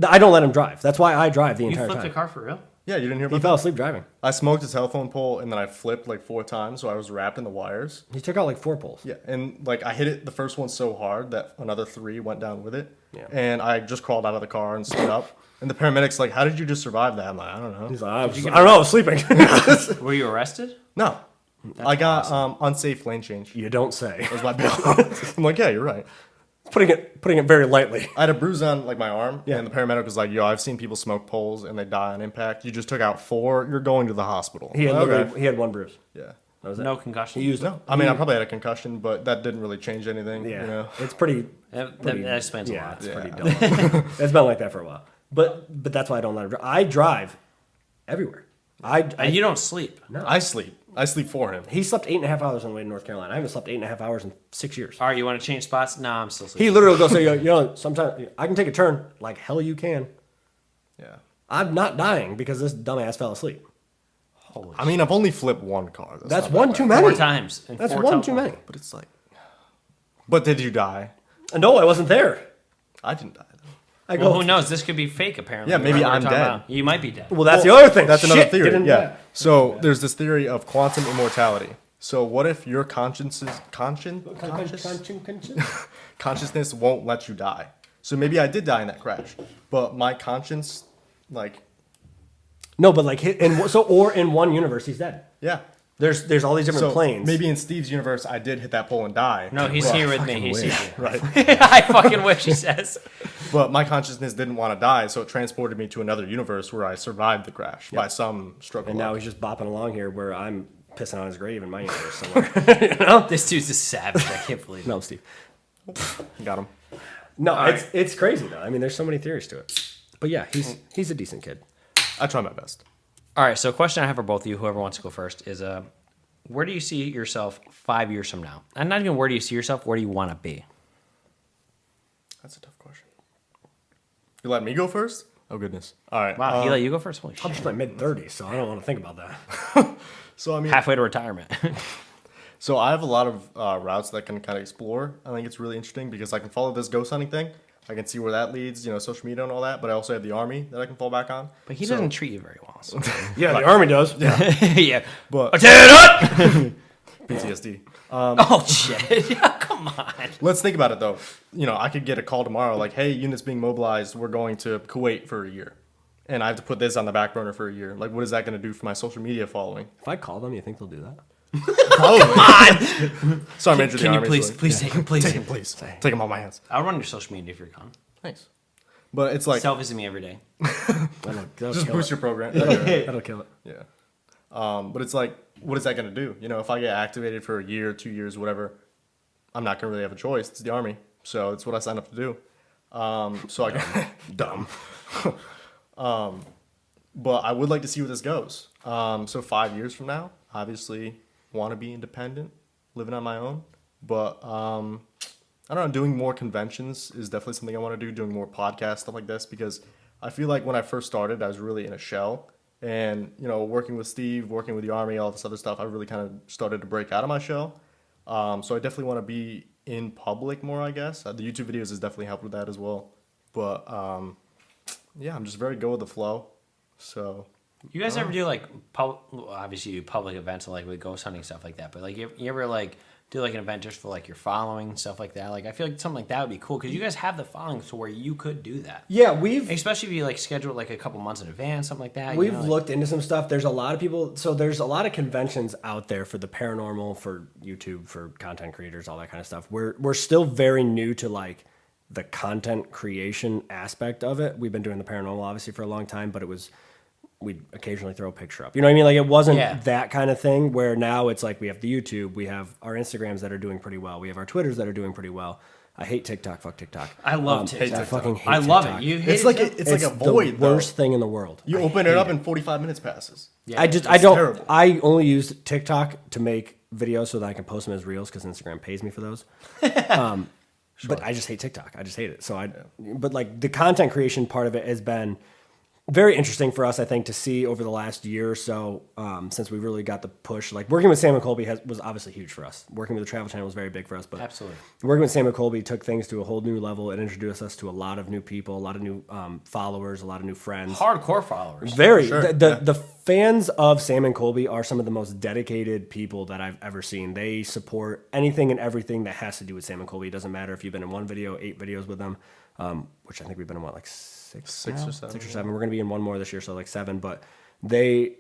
I don't let him drive. That's why I drive the You entire flipped time. a car for real? Yeah, you didn't hear He about fell that? asleep driving. I smoked a telephone pole and then I flipped like 4 times, so I was wrapped in the wires. He took out like 4 poles. Yeah, and like I hit it the first one so hard that another 3 went down with it. Yeah. And I just crawled out of the car and stood up. And the paramedics like, how did you just survive that? I'm like, I don't know. He's like, I don't know. I was sleeping. Were you arrested? No. I got unsafe lane change. You don't say. That was my bill. I'm like, yeah, you're right. Putting it very lightly. I had a bruise on like my arm, Yeah. and the paramedic was like, "Yo, I've seen people smoke poles and they die on impact. You just took out 4. You're going to the hospital." He had Okay. he had 1 bruise. Yeah. That was it. No concussion? He used No, I mean I probably had a concussion, but that didn't really change anything. Yeah, You know? it's pretty. That explains a Yeah, lot. it's pretty dumb. It's been like that for a while. But that's why I don't let him drive. I drive everywhere. And you don't sleep. No. I sleep. I sleep for him. He slept 8.5 hours on the way to North Carolina. I haven't slept 8.5 hours in 6 years. All right, you want to change spots? No, I'm still sleeping. He literally goes, sometimes I can take a turn. Like, hell you can. Yeah. I'm not dying because this dumbass fell asleep. I mean, I've only flipped one car. That's one too many. 4 times. That's one too many. But it's like... But did you die? No, I wasn't there. I didn't die, though. I go, Well, who knows? This could be fake, apparently. Yeah, maybe What we're I'm talking dead. about. You might be dead. well, that's the other thing. That's another theory. Get into Yeah. that. So there's this theory of quantum immortality. So what if your consciousness won't let you die? So maybe I did die in that crash, but my conscience, like, No, but like, or in one universe, he's dead. yeah. There's all these different So planes. maybe in Steve's universe, I did hit that pole and die. No, he's here with me. He's here. Right. I fucking wish, he says. But my consciousness didn't want to die, so it transported me to another universe where I survived the crash by some stroke of And now luck. he's just bopping along here where I'm pissing on his grave in my universe somewhere. This dude's a savage. I can't believe it. No, Steve. Got him. No, it's crazy though. I mean, there's so many theories to it. But yeah, he's a decent kid. I try my best. All right, so a question I have for both of you, whoever wants to go first, is where do you see yourself 5 years from now? And not even where do you see yourself, where do you want to be? That's a tough question. You let me go first? Oh, goodness. All right. Wow, he let you go first? Holy I'm shit. just my mid-30s, so I don't want to think about that. So, I mean, Halfway to retirement. so I have a lot of routes that I can kind of explore. I think it's really interesting because I can follow this ghost hunting thing. I can see where that leads, social media and all that. But I also have the army that I can fall back on. But he doesn't treat you very well. So. Yeah, the army does. Yeah. But Attend up! PTSD. Oh, shit. Yeah, come on. Let's think about it, though. I could get a call tomorrow like, hey, units being mobilized. We're going to Kuwait for a year. And I have to put this on the back burner for a year. Like, what is that going to do for my social media following? If I call them, you think they'll do that? So I'm into the Can you army. please, so, like, please take him, please? take him, please. Take him off my hands. I'll run your social media if you're gone. Thanks. But it's like, Self-visit me every day. That'll just kill boost it. your program. That'll kill it. Yeah. But it's like, what is that going to do? If I get activated for a year, 2 years, whatever, I'm not going to really have a choice. It's the army. So it's what I signed up to do. So I got dumb. But I would like to see where this goes. So 5 years from now, obviously want to be independent, living on my own. But I don't know, doing more conventions is definitely something I want to do, doing more podcasts, stuff like this, because I feel like when I first started, I was really in a shell. And, working with Steve, working with the army, all this other stuff, I really kind of started to break out of my shell. So I definitely want to be in public more, I guess. The YouTube videos has definitely helped with that as well. But, yeah, I'm just very go with the flow. So... You guys ever do obviously you do public events like with ghost hunting stuff like that, but like you ever like do like an event just for like your following and stuff like that? Like I feel like something like that would be cool because you guys have the following to where you could do that. Yeah, especially if you like schedule it like a couple months in advance, something like that. We've looked into some stuff. There's a lot of people. So there's a lot of conventions out there for the paranormal, for YouTube, for content creators, all that kind of stuff. We're still very new to like the content creation aspect of it. We've been doing the paranormal obviously for a long time, but we'd occasionally throw a picture up. You know what I mean? Like it wasn't that kind of thing where now it's like we have the YouTube, we have our Instagrams that are doing pretty well, we have our Twitters that are doing pretty well. I hate TikTok. Fuck TikTok. I love TikTok. I fucking hate I love TikTok. it. You hate It's like it? it's like a void, the though. worst thing in the world. You open it up and 45 minutes passes. Yeah, I It's don't. terrible. I only use TikTok to make videos so that I can post them as reels because Instagram pays me for those. But I just hate TikTok. I just hate it. But like the content creation part of it has been very interesting for us, I think, to see over the last year or so, since we really got the push. Like working with Sam and Colby was obviously huge for us. Working with the Travel Channel was very big for us. But Absolutely. working with Sam and Colby took things to a whole new level. It introduced us to a lot of new people, a lot of new followers, a lot of new friends. Hardcore followers. Very. Sure, The fans of Sam and Colby are some of the most dedicated people that I've ever seen. They support anything and everything that has to do with Sam and Colby. It doesn't matter if you've been in one video, 8 videos with them, which I think we've been in, like six or seven. 6 or 7. We're going to be in one more this year, so like 7. But they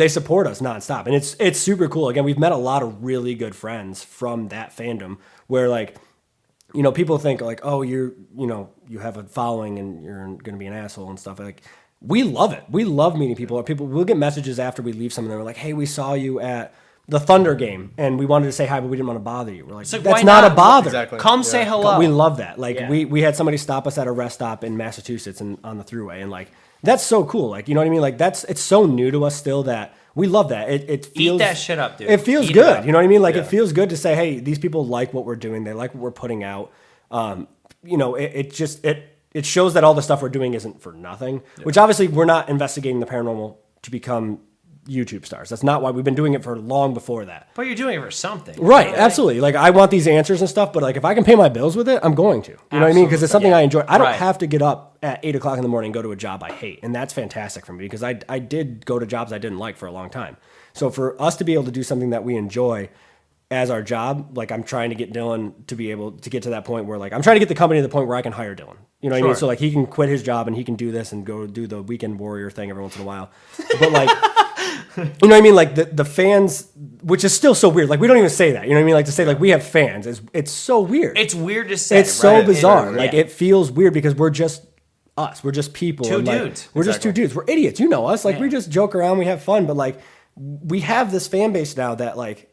support us nonstop. And it's super cool. Again, we've met a lot of really good friends from that fandom where like, people think like, oh, you have a following and you're going to be an asshole and stuff. Like, we love it. We love meeting people. We'll get messages after we leave something. They're like, hey, we saw you at the Thunder game and we wanted to say hi, but we didn't want to bother you. We're like, like, that's why not not? a bother. Exactly. Come say hello. We love that. Like Yeah. we had somebody stop us at a rest stop in Massachusetts and on the thruway and like That's so cool. Like, you know what I mean? Like it's so new to us still that we love that. It feels, eat that shit up, dude. It feels Eat good. it You know what I mean? Like it feels good to say, hey, these people like what we're doing. They like what we're putting out. You know, it shows that all the stuff we're doing isn't for nothing, which obviously we're not investigating the paranormal to become YouTube stars. That's not why. We've been doing it for long before that. But you're doing it for something. Right, absolutely. Like, I want these answers and stuff, but like if I can pay my bills with it, I'm going to. You know what I mean? Because it's something I enjoy. I don't have to get up at 8 o'clock in the morning and go to a job I hate. And that's fantastic for me because I did go to jobs I didn't like for a long time. So for us to be able to do something that we enjoy as our job, like I'm trying to get Dylan to be able to get to that point where like I'm trying to get the company to the point where I can hire Dylan. You know what I mean? So like he can quit his job and he can do this and go do the weekend warrior thing every once in a while. But like, you know what I mean? Like the fans, which is still so weird. Like we don't even say that. You know what I mean? Like to say like we have fans, it's so weird. It's weird to say. It's so bizarre. Like it feels weird because we're just us. We're just people. Two and, like, dudes. We're just two dudes. We're idiots. You know us. Like we just joke around. We have fun. But like we have this fan base now that like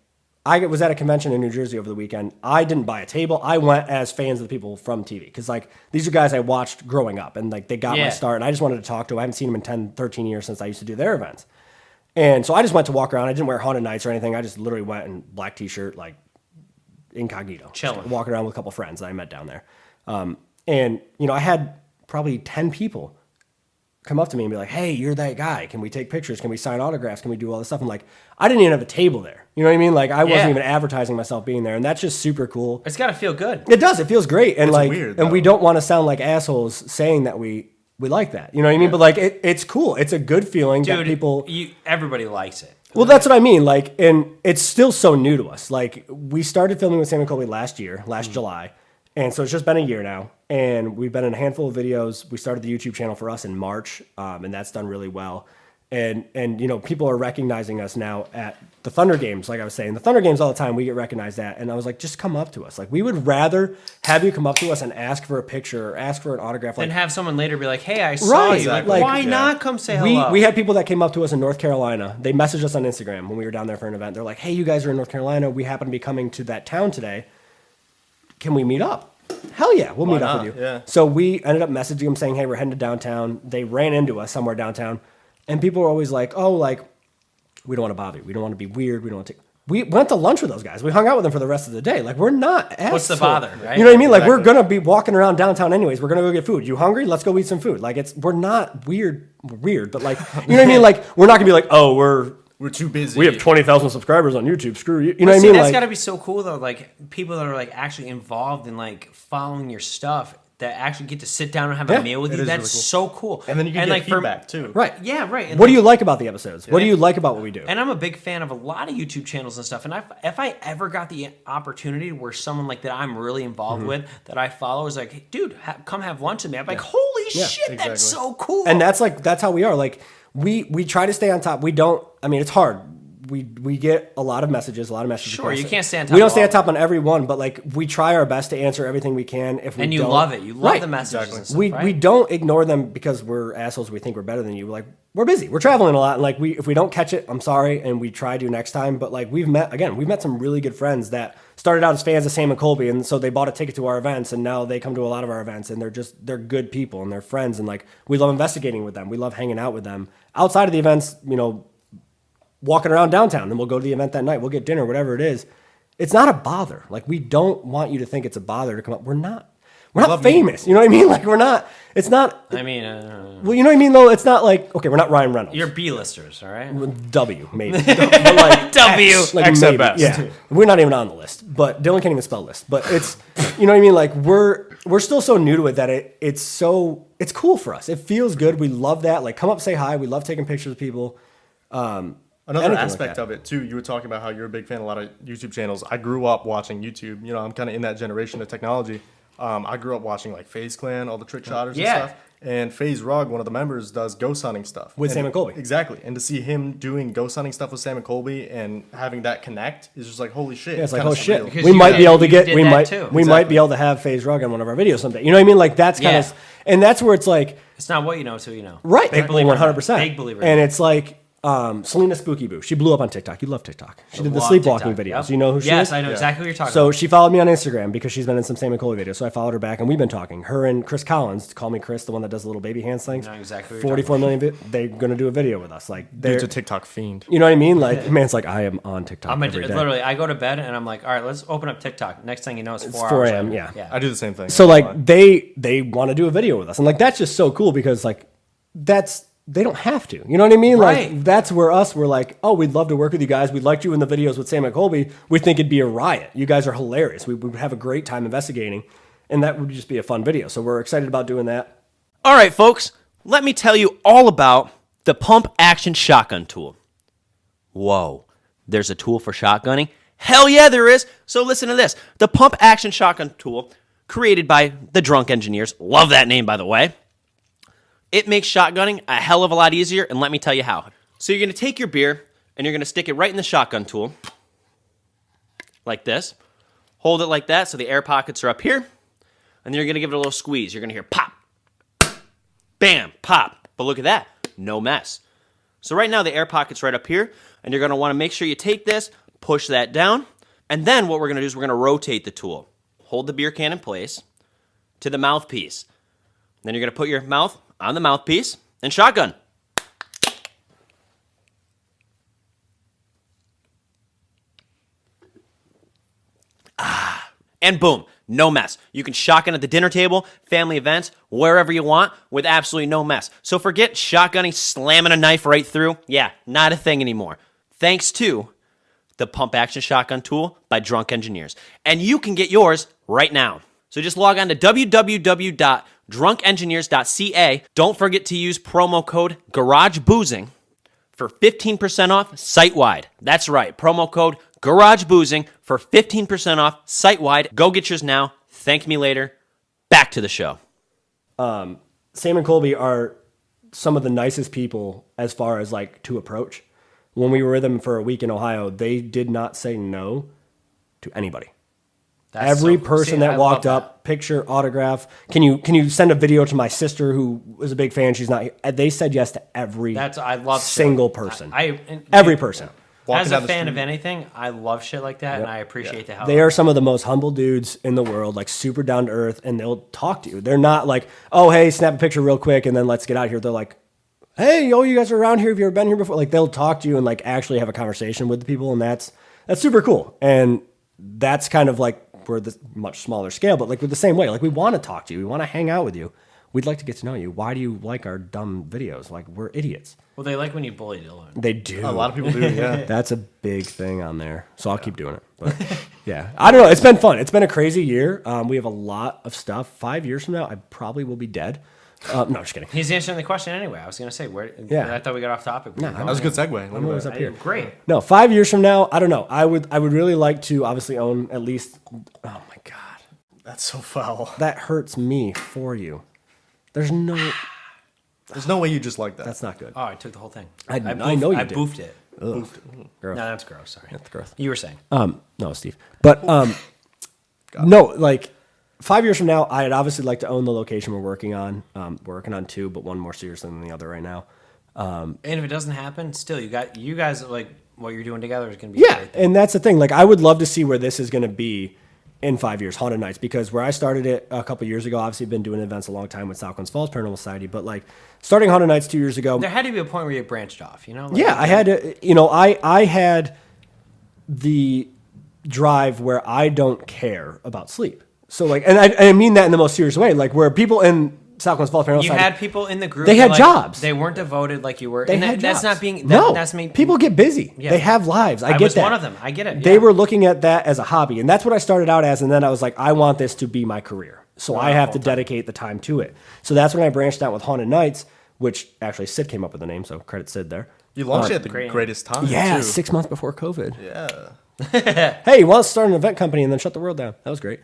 I was at a convention in New Jersey over the weekend. I didn't buy a table. I went as fans of the people from TV because like these are guys I watched growing up and like they got my start and I just wanted to talk to them. I haven't seen them in 10, 13 years since I used to do their events. And so I just went to walk around. I didn't wear Haunted Nights or anything. I just literally went in black t-shirt, like incognito. Chilling. Walking around with a couple friends that I met down there. And, you know, I had probably 10 people come up to me and be like, hey, you're that guy. Can we take pictures? Can we sign autographs? Can we do all this stuff? I'm like, I didn't even have a table there. You know what I mean? Like I wasn't even advertising myself being there. And that's just super cool. It's got to feel good. It does. It feels great. And it's like, weird, and we don't want to sound like assholes saying that we like that. You know what I mean? But like, it's cool. It's a good feeling that people... Everybody likes it. Well, that's what I mean. Like, and it's still so new to us. Like, we started filming with Sam and Colby last July. And so it's just been a year now. And we've been in a handful of videos. We started the YouTube channel for us in March. And that's done really well. And you know, people are recognizing us now at the Thunder Games. Like I was saying, the Thunder Games all the time, we get recognized at. And I was like, just come up to us. Like, we would rather have you come up to us and ask for a picture or ask for an autograph. Like, and have someone later be like, hey, I saw you. Like, why not come say hello? We had people that came up to us in North Carolina. They messaged us on Instagram when we were down there for an event. They're like, hey, you guys are in North Carolina. We happen to be coming to that town today. Can we meet up? Hell yeah, we'll meet up with you. Yeah. So we ended up messaging them saying, hey, we're heading to downtown. They ran into us somewhere downtown. And people were always like, oh, like, we don't want to bother you. We don't want to be weird. We don't want to. We went to lunch with those guys. We hung out with them for the rest of the day. Like, we're not assholes. What's the bother, right? You know what I mean? Like, we're going to be walking around downtown anyways. We're going to go get food. You hungry? Let's go eat some food. Like, we're not weird, but like, you know what I mean? Like, we're not going to be like, oh, we're too busy. We have 20,000 subscribers on YouTube. Screw you. You know what I See, mean? that's Like, got to be so cool, though. Like, people that are, like, actually involved in, like, following your stuff that actually get to sit down and have a meal with you. That's really so cool. And then you can get feedback, too. Right. Yeah, right. And what do you like about the episodes? What do you like about what we do? And I'm a big fan of a lot of YouTube channels and stuff. And if I ever got the opportunity where someone like that I'm really involved with, that I follow, is like, hey, dude, come have lunch with me. I'm like, holy shit, that's so cool. And that's how we are. Like, we try to stay on top. We don't, I mean, it's hard. We get a lot of messages. Sure, you can't stay on top. We don't stay on top on every one, but like we try our best to answer everything we can. And you love it. You love the messages and stuff, we don't ignore them because we're assholes. We think we're better than you. Like, we're busy. We're traveling a lot. And like if we don't catch it, I'm sorry. And we try to next time. But like we've met some really good friends that started out as fans of Sam and Colby, and so they bought a ticket to our events, and now they come to a lot of our events, and they're good people and they're friends, and like we love investigating with them. We love hanging out with them outside of the events. You know, walking around downtown, and we'll go to the event that night. We'll get dinner, whatever it is. It's not a bother. Like, we don't want you to think it's a bother to come up. We're not famous. You know what I mean? Like, we're not. It's not. I mean, well, you know what I mean though. It's not like, okay, we're not Ryan Reynolds. You're B-listers, all right? W maybe, but like W, like X maybe. at best. Yeah, we're not even on the list. But Dylan can't even spell list. But it's, you know what I mean? Like we're still so new to it that it's cool for us. It feels good. We love that. Like, come up, say hi. We love taking pictures of people. Another aspect of it too, you were talking about how you're a big fan of a lot of YouTube channels. I grew up watching YouTube. You know, I'm kind of in that generation of technology. I grew up watching like FaZe Clan, all the trick shotters and stuff. And FaZe Rug, one of the members, does ghost hunting stuff with Sam and Colby. Exactly. And to see him doing ghost hunting stuff with Sam and Colby and having that connect is just like, holy shit. Yeah, it's like, oh shit. Because We might be able to get. We might be able to have FaZe Rug on one of our videos someday. You know what I mean? Like, that's kind of, and that's where it's like, it's not what you know, it's who you know. Right. Big believer. 100%. Big believer. And it's like, Selena Spooky Boo. She blew up on TikTok. You love TikTok. She did the Love sleepwalking TikTok. videos. Yep. You know who she is? Yes, I know exactly what you're talking So about. she followed me on Instagram because she's been in some Sam and Coley videos. So I followed her back, and we've been talking. Her and Chris Collins, call me Chris, the one that does the little baby hands things. I know exactly what you're 44 million. They're gonna do a video with us. Like, they're Dude's a TikTok fiend. You know what I mean? Like, man's like, I am on TikTok every day. Literally, I go to bed and I'm like, all right, let's open up TikTok. Next thing you know, it's 4 4 hours. a.m., later. yeah. I do the same thing. So like they want to do a video with us, and like that's just so cool because like they don't have to. You know what I mean? Right. Like that's where we're like, oh, we'd love to work with you guys. We liked you in the videos with Sam and Colby. We think it'd be a riot. You guys are hilarious. We would have a great time investigating, and that would just be a fun video. So we're excited about doing that. All right, folks, let me tell you all about the Pump Action Shotgun Tool. Whoa, there's a tool for shotgunning? Hell yeah, there is. So listen to this. The Pump Action Shotgun Tool, created by the Drunk Engineers. Love that name, by the way. It makes shotgunning a hell of a lot easier, and let me tell you how. So you're going to take your beer, and you're going to stick it right in the shotgun tool, like this. Hold it like that so the air pockets are up here, and then you're going to give it a little squeeze. You're going to hear pop, bam, pop. But look at that, no mess. So right now the air pocket's right up here, and you're going to want to make sure you take this, push that down, and then what we're going to do is we're going to rotate the tool. Hold the beer can in place to the mouthpiece. Then you're going to put your mouth on the mouthpiece and shotgun. And boom, no mess. You can shotgun at the dinner table, family events, wherever you want with absolutely no mess. So forget shotgunning, slamming a knife right through. Yeah, not a thing anymore. Thanks to the Pump Action Shotgun Tool by Drunk Engineers. And you can get yours right now. So just log on to www.drunkengineers.ca. Don't forget to use promo code GarageBoozing for 15% off site-wide. That's right, promo code GarageBoozing for 15% off site-wide. Go get yours now. Thank me later. Back to the show. Sam and Colby are some of the nicest people as far as like to approach. When we were with them for a week in Ohio, they did not say no to anybody. Every person that walked up, picture, autograph. Can you send a video to my sister who was a big fan? She's not here. They said yes to every single person. Every person. As a fan of anything, I love shit like that, and I appreciate the help. They are some of the most humble dudes in the world, like super down to earth, and they'll talk to you. They're not like, oh, hey, snap a picture real quick, and then let's get out of here. They're like, hey, you guys are around here. Have you ever been here before? Like, they'll talk to you and like actually have a conversation with the people, and that's super cool. And that's kind of like, we're the much smaller scale, but like we're the same way. Like we want to talk to you. We want to hang out with you. We'd like to get to know you. Why do you like our dumb videos? Like we're idiots. Well, they like when you bully Dylan. They do. A lot of people do, yeah. That's a big thing on there. So I'll keep doing it. But yeah, I don't know. It's been fun. It's been a crazy year. We have a lot of stuff. 5 years from now, I probably will be dead. No, just kidding. He's answering the question anyway. I was going to say, Yeah. I thought we got off topic. That was a good segue. I'm always up here. Great. No, 5 years from now, I don't know. I would really like to obviously own at least. Oh my god, That's so foul. that hurts me for you. There's no. There's no way you just like that. That's not good. Oh, I took the whole thing. I know you I did. boofed it. Gross. No, that's gross. Sorry. That's gross. You were saying. No, Steve. But no, like 5 years from now, I'd obviously like to own the location we're working on. We're working on two, but one more serious than the other right now. And if it doesn't happen, still, you guys like what you're doing together is going to be a great thing. And that's the thing. Like, I would love to see where this is going to be in 5 years, Haunted Nights, because where I started it a couple years ago, obviously been doing events a long time with South Glens Falls Paranormal Society, but like starting Haunted Nights 2 years ago. There had to be a point where you branched off, you know? Like, Yeah, I had to, I had the drive where I don't care about sleep. So like, and I mean that in the most serious way, like where people in South Glens Falls Paranormal You Society, had people in the group. They had that, like, jobs. They weren't devoted like you were. They And had that's jobs. not being. No, That's me. people get busy. Yeah. They have lives. I I get was that. one of them. I get it. They yeah. were looking at that as a hobby, and that's what I started out as. And then I was like, I want this to be my career, so I have to dedicate the time to it. So that's when I branched out with Haunted Nights, which actually Sid came up with the name. So credit Sid there. You launched it at the great. greatest time, Yeah, too. 6 months before COVID. Yeah. Hey, you want to start an event company and then shut the world down? That was great.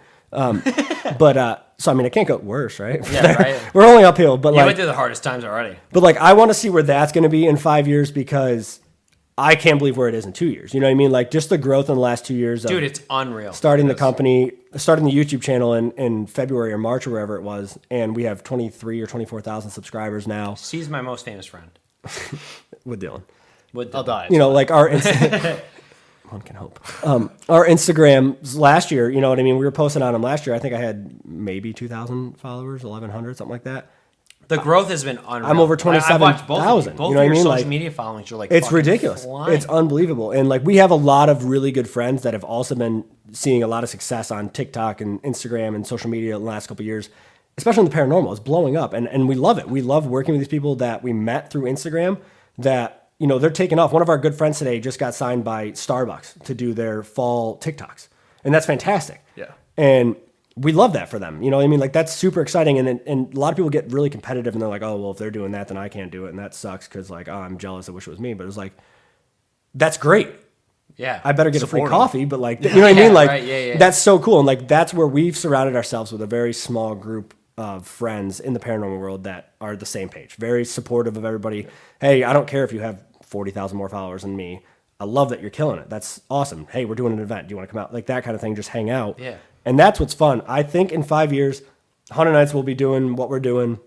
So I mean, it can't go worse, right? Yeah, right. We're only uphill, but You like, went through the hardest times already. but like, I want to see where that's going to be in 5 years because I can't believe where it is in 2 years. You know what I mean? Like just the growth in the last 2 years. Of Dude, it's unreal. starting the company, starting the YouTube channel in February or March or wherever it was, and we have 23 or 24,000 subscribers now He's my most famous friend. with Dylan. I'll die. You know, like our one can hope. Our Instagrams last year, you know what I mean? We were posting on them last year. I think I had maybe 2,000 followers, 1,100, something like that. The growth has been unreal. I'm over 27,000. Both You know of what I your mean? social Like, media followings are like it's fucking ridiculous. flying. It's unbelievable. And like we have a lot of really good friends that have also been seeing a lot of success on TikTok and Instagram and social media in the last couple of years, especially in the paranormal. It's blowing up. And we love it. We love working with these people that we met through Instagram that, you know, they're taking off. One of our good friends today just got signed by Starbucks to do their fall TikToks. And that's fantastic. Yeah. And we love that for them. You know what I mean? Like that's super exciting. And a lot of people get really competitive and they're like, oh, well, if they're doing that, then I can't do it. And that sucks because like, oh, I'm jealous. I wish it was me. But it's like, that's great. Yeah. I better get a free Support 'em. coffee, but like, you know what I mean? Like right, that's so cool. And like, that's where we've surrounded ourselves with a very small group of friends in the paranormal world that are the same page, very supportive of everybody. Hey, I don't care if you have 40,000 more followers than me. I love that you're killing it. That's awesome. Hey, we're doing an event. Do you want to come out? Like that kind of thing. Just hang out. Yeah. And that's what's fun. I think in 5 years, 100 Nights will be doing what we're doing.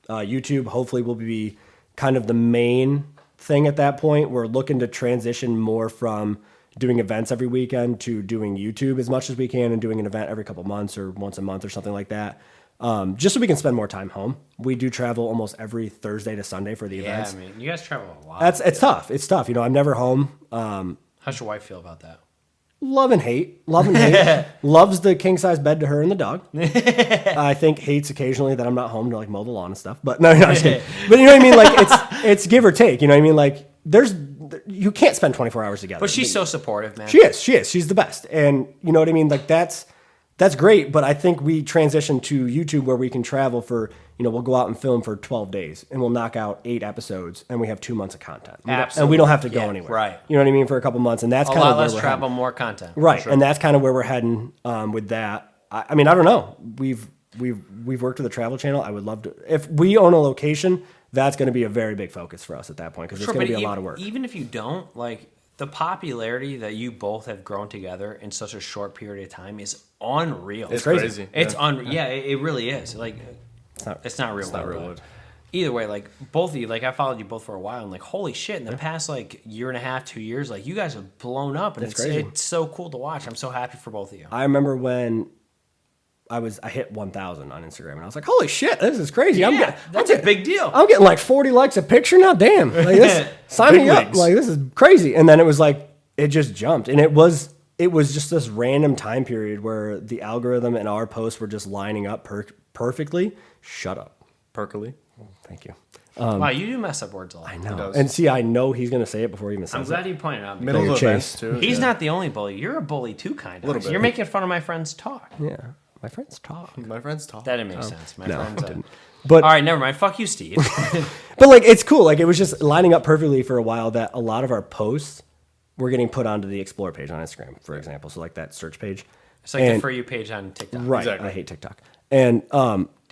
YouTube hopefully will be kind of the main thing at that point. We're looking to transition more from doing events every weekend to doing YouTube as much as we can and doing an event every couple months or once a month or something like that. Just so we can spend more time home. We do travel almost every Thursday to Sunday for the events. I mean, you guys travel a lot. It's tough. It's tough. You know, I'm never home. How's your wife feel about that? Love and hate. Loves the king size bed to her and the dog. I think hates occasionally that I'm not home to like mow the lawn and stuff. But no, I'm just kidding. But you know what I mean? Like it's give or take. You know what I mean? Like you can't spend 24 hours together. But she's so supportive, man. She is. She's the best. And you know what I mean? Like that's great. But I think we transitioned to YouTube where we can travel for, you know, we'll go out and film for 12 days and we'll knock out 8 episodes and we have 2 months of content. Absolutely. And we don't have to go anywhere. Right. You know what I mean? For a couple months. And that's A kind of lot where less we're travel, heading. more content. Right. And that's kind of where we're heading with that. I mean, I don't know. We've worked with a travel channel. I would love to. If we own a location, that's going to be a very big focus for us at that point because it's going to be a lot of work. Even if you don't, like, the popularity that you both have grown together in such a short period of time is unreal. It's crazy. It's it really is. Like, it's not real. It's not real. Either way, like both of you, like I followed you both for a while, and like holy shit, in the past like year and a half, 2 years, like you guys have blown up, and it's so cool to watch. I'm so happy for both of you. I remember when I hit 1,000 on Instagram, and I was like, holy shit, this is crazy. Yeah, that's a big deal. I'm getting like 40 likes a picture now. Damn, like this, sign me up. Like this is crazy. And then it was like it just jumped, and it was just this random time period where the algorithm and our posts were just lining up perfectly. Shut up, Perkily. Thank you. Wow, you do mess up words a lot. I know. And see, I know he's going to say it before he even says I'm it. glad you pointed out. Middle of Chase. events, too. He's not the only bully. You're a bully too, kind of. A little bit. You're making fun of my friends' talk. Yeah. My friends talk. My friends talk. That didn't make sense. My friends didn't. But all right, never mind. Fuck you, Steve. But like it's cool. Like it was just lining up perfectly for a while that a lot of our posts were getting put onto the Explore page on Instagram, for example. So like that search page. It's like the For You page on TikTok. Right. Exactly. I hate TikTok. And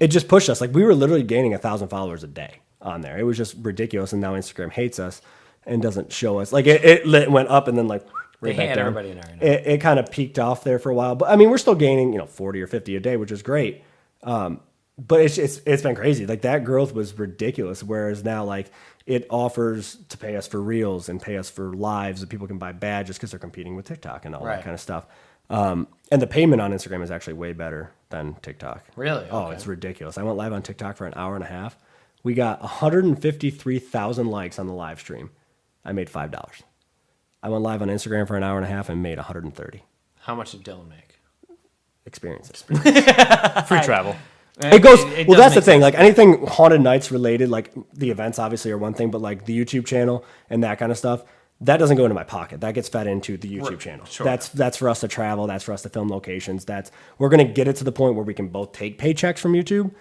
it just pushed us. Like we were literally gaining 1,000 followers a day on there. It was just ridiculous. And now Instagram hates us and doesn't show us. Like it went up and then like right They back hate down. everybody in our It kind of peaked off there for a while. But I mean, we're still gaining, 40 or 50 a day, which is great. But it's been crazy. Like that growth was ridiculous. Whereas now, like it offers to pay us for reels and pay us for lives, and people can buy badges because they're competing with TikTok and all that kind of stuff. And the payment on Instagram is actually way better than TikTok. Really? Oh, Okay. it's ridiculous. I went live on TikTok for an hour and a half. We got 153,000 likes on the live stream. I made $5. I went live on Instagram for an hour and a half and made 130. How much did Dylan make? Experiences. Free travel. It goes It well. does That's the make thing. sense. Like anything haunted nights related, like the events obviously are one thing, but like the YouTube channel and that kind of stuff, that doesn't go into my pocket. That gets fed into the YouTube channel. Sure. That's for us to travel. That's for us to film locations. We're gonna get it to the point where we can both take paychecks from YouTube.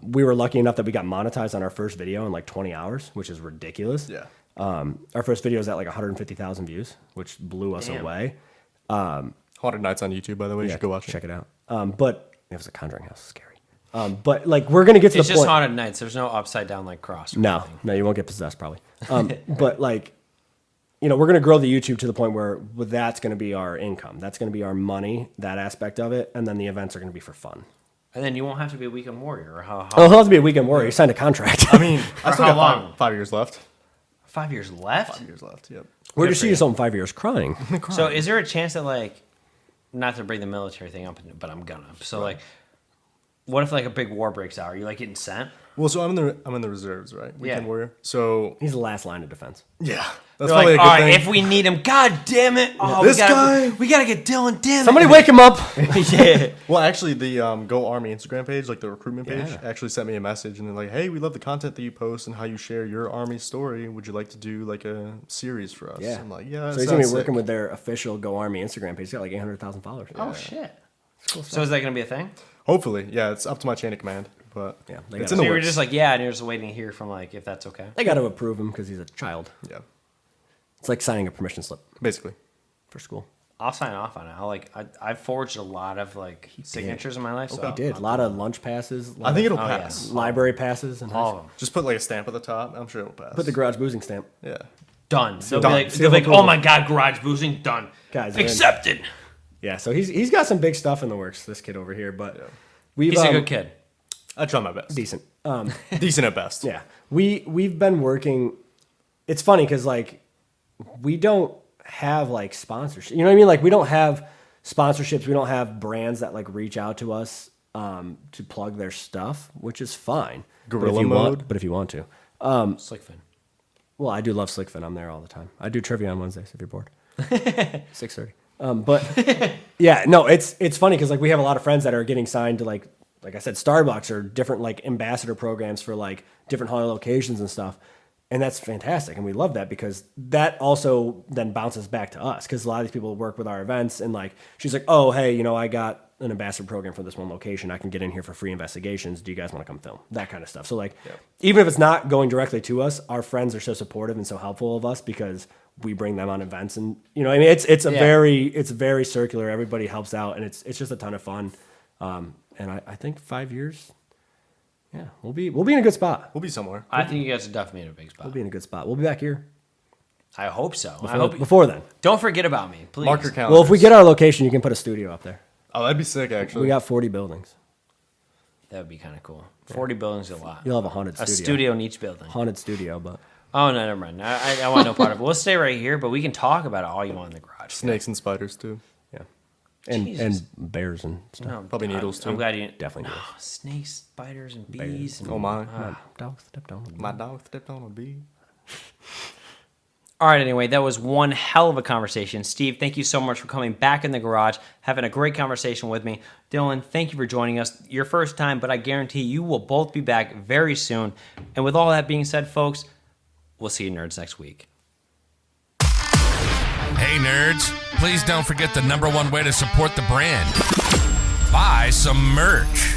We were lucky enough that we got monetized on our first video in like 20 hours, which is ridiculous. Yeah. Our first video is at like 150,000 views, which blew us away. Haunted Nights on YouTube, by the way. You should go watch it. Check it out. But it was a Conjuring house, scary. But like we're gonna get to It's the just point. haunted nights. There's no upside down like cross. or No, anything. no, you won't get possessed probably. But like, we're going to grow the YouTube to the point where that's going to be our income. That's going to be our money, that aspect of it. And then the events are going to be for fun. And then you won't have to be a weekend warrior. Or how Oh, he'll have to be a weekend warrior. He signed a contract. I mean, I still how got long? 5 years left. 5 years left? 5 years left, yep. Where'd you see yourself in 5 years? Crying. So is there a chance that, like, not to bring the military thing up, but I'm gonna. So, like, what if, like, a big war breaks out? Are you, like, getting sent? Well, so I'm in the reserves, right? Weekend warrior. So He's the last line of defense. yeah, They're that's probably like, a good all right, thing. if we need him, god damn it. Oh, This guy. We gotta get Dylan, damn Somebody it. wake him up. Yeah. Well, actually, the Go Army Instagram page, like the recruitment page, Yeah. actually sent me a message, and they're like, "Hey, we love the content that you post and how you share your Army story. Would you like to do like a series for us?" Yeah. I'm like, "Yeah." So he's going to be working with their official Go Army Instagram page. He's got like 800,000 followers. Oh, shit. So is that gonna be a thing? Hopefully, yeah. It's up to my chain of command, but Yeah, it's they in gotta- So the you were works. just like, yeah, and you're just waiting to hear from, like, if that's okay. They got to approve him because he's a child. yeah, It's like signing a permission slip basically. for school. I'll sign off on it. I've forged a lot of, like, signatures in my life. So He did. A lot of lunch passes. I think it'll Oh, pass. library passes. And all of them. Just put like a stamp at the top. I'm sure it'll pass. Put the garage boozing stamp. yeah. Done. They'll Done. be like, Seal they'll be like, approval. oh my god, garage boozing, done. Guys, they're in. accepted. Yeah, so he's got some big stuff in the works, this kid over here. But we've He's a good kid. I try my best. Decent. Decent at best. Yeah, we've been working. It's funny because like we don't have like sponsorship. You know what I mean? Like we don't have sponsorships. We don't have brands that like reach out to us to plug their stuff, which is fine. Guerrilla But if you want to, Slick fin. well, I do love Slickfin. I'm there all the time. I do trivia on Wednesdays if you're bored. 6:30. But yeah, no, it's funny because like we have a lot of friends that are getting signed to like I said, Starbucks or different like ambassador programs for like different holiday locations and stuff. And that's fantastic. And we love that because that also then bounces back to us because a lot of these people work with our events and like, she's like, oh, hey, you know, I got an ambassador program for this one location. I can get in here for free investigations. Do you guys want to come film? That kind of stuff. So like, even if it's not going directly to us, our friends are so supportive and so helpful of us because we bring them on events and, you know, I mean, it's very circular. Everybody helps out and it's just a ton of fun. And I think 5 years, yeah, we'll be in a good spot. We'll be somewhere. I think you guys are definitely in a big spot. We'll be in a good spot. We'll be back here I hope so. I hope. before then. Don't forget about me, please. Mark your calendar. Well, if we get our location, you can put a studio up there. Oh, that'd be sick, actually. We got 40 buildings. That would be kind of cool. 40 buildings is a lot. You'll have a haunted A studio. studio in each building. Haunted studio, but Oh, no, never mind. I want no part of it. We'll stay right here, but we can talk about it all you want in the garage. Snakes and spiders, too. yeah, and Jesus. bears and stuff. No, Probably needles, too. I'm glad you Definitely needles. Snakes, spiders, and bees. And, Oh, my. Dogs stepped on. My dog stepped on a bee. All right, anyway, that was one hell of a conversation. Steve, thank you so much for coming back in the garage, having a great conversation with me. Dylan, thank you for joining us. Your first time, but I guarantee you will both be back very soon. And with all that being said, folks, we'll see you nerds next week. Hey, nerds, please don't forget the #1 way to support the brand. Buy some merch.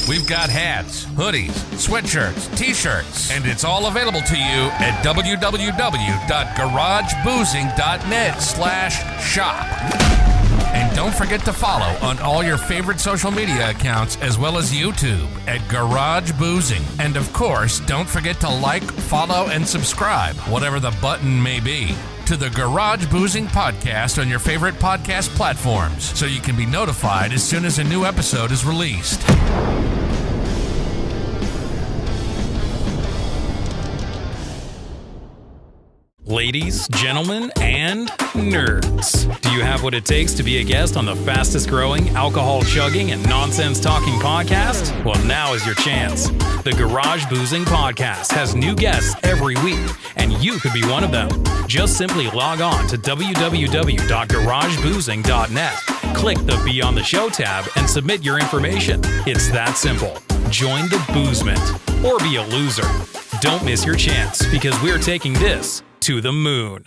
We've got hats, hoodies, sweatshirts, t-shirts, and it's all available to you at www.garageboozing.net/shop. And don't forget to follow on all your favorite social media accounts as well as YouTube at Garage Boozing. And of course, don't forget to like, follow, and subscribe, whatever the button may be, to the Garage Boozing Podcast on your favorite podcast platforms so you can be notified as soon as a new episode is released. Ladies, gentlemen, and nerds. Do you have what it takes to be a guest on the fastest growing, alcohol chugging, and nonsense talking podcast? Well, now is your chance. The Garage Boozing Podcast has new guests every week, and you could be one of them. Just simply log on to www.garageboozing.net. Click the Be on the Show tab and submit your information. It's that simple. Join the boozement or be a loser. Don't miss your chance because we're taking this to the moon.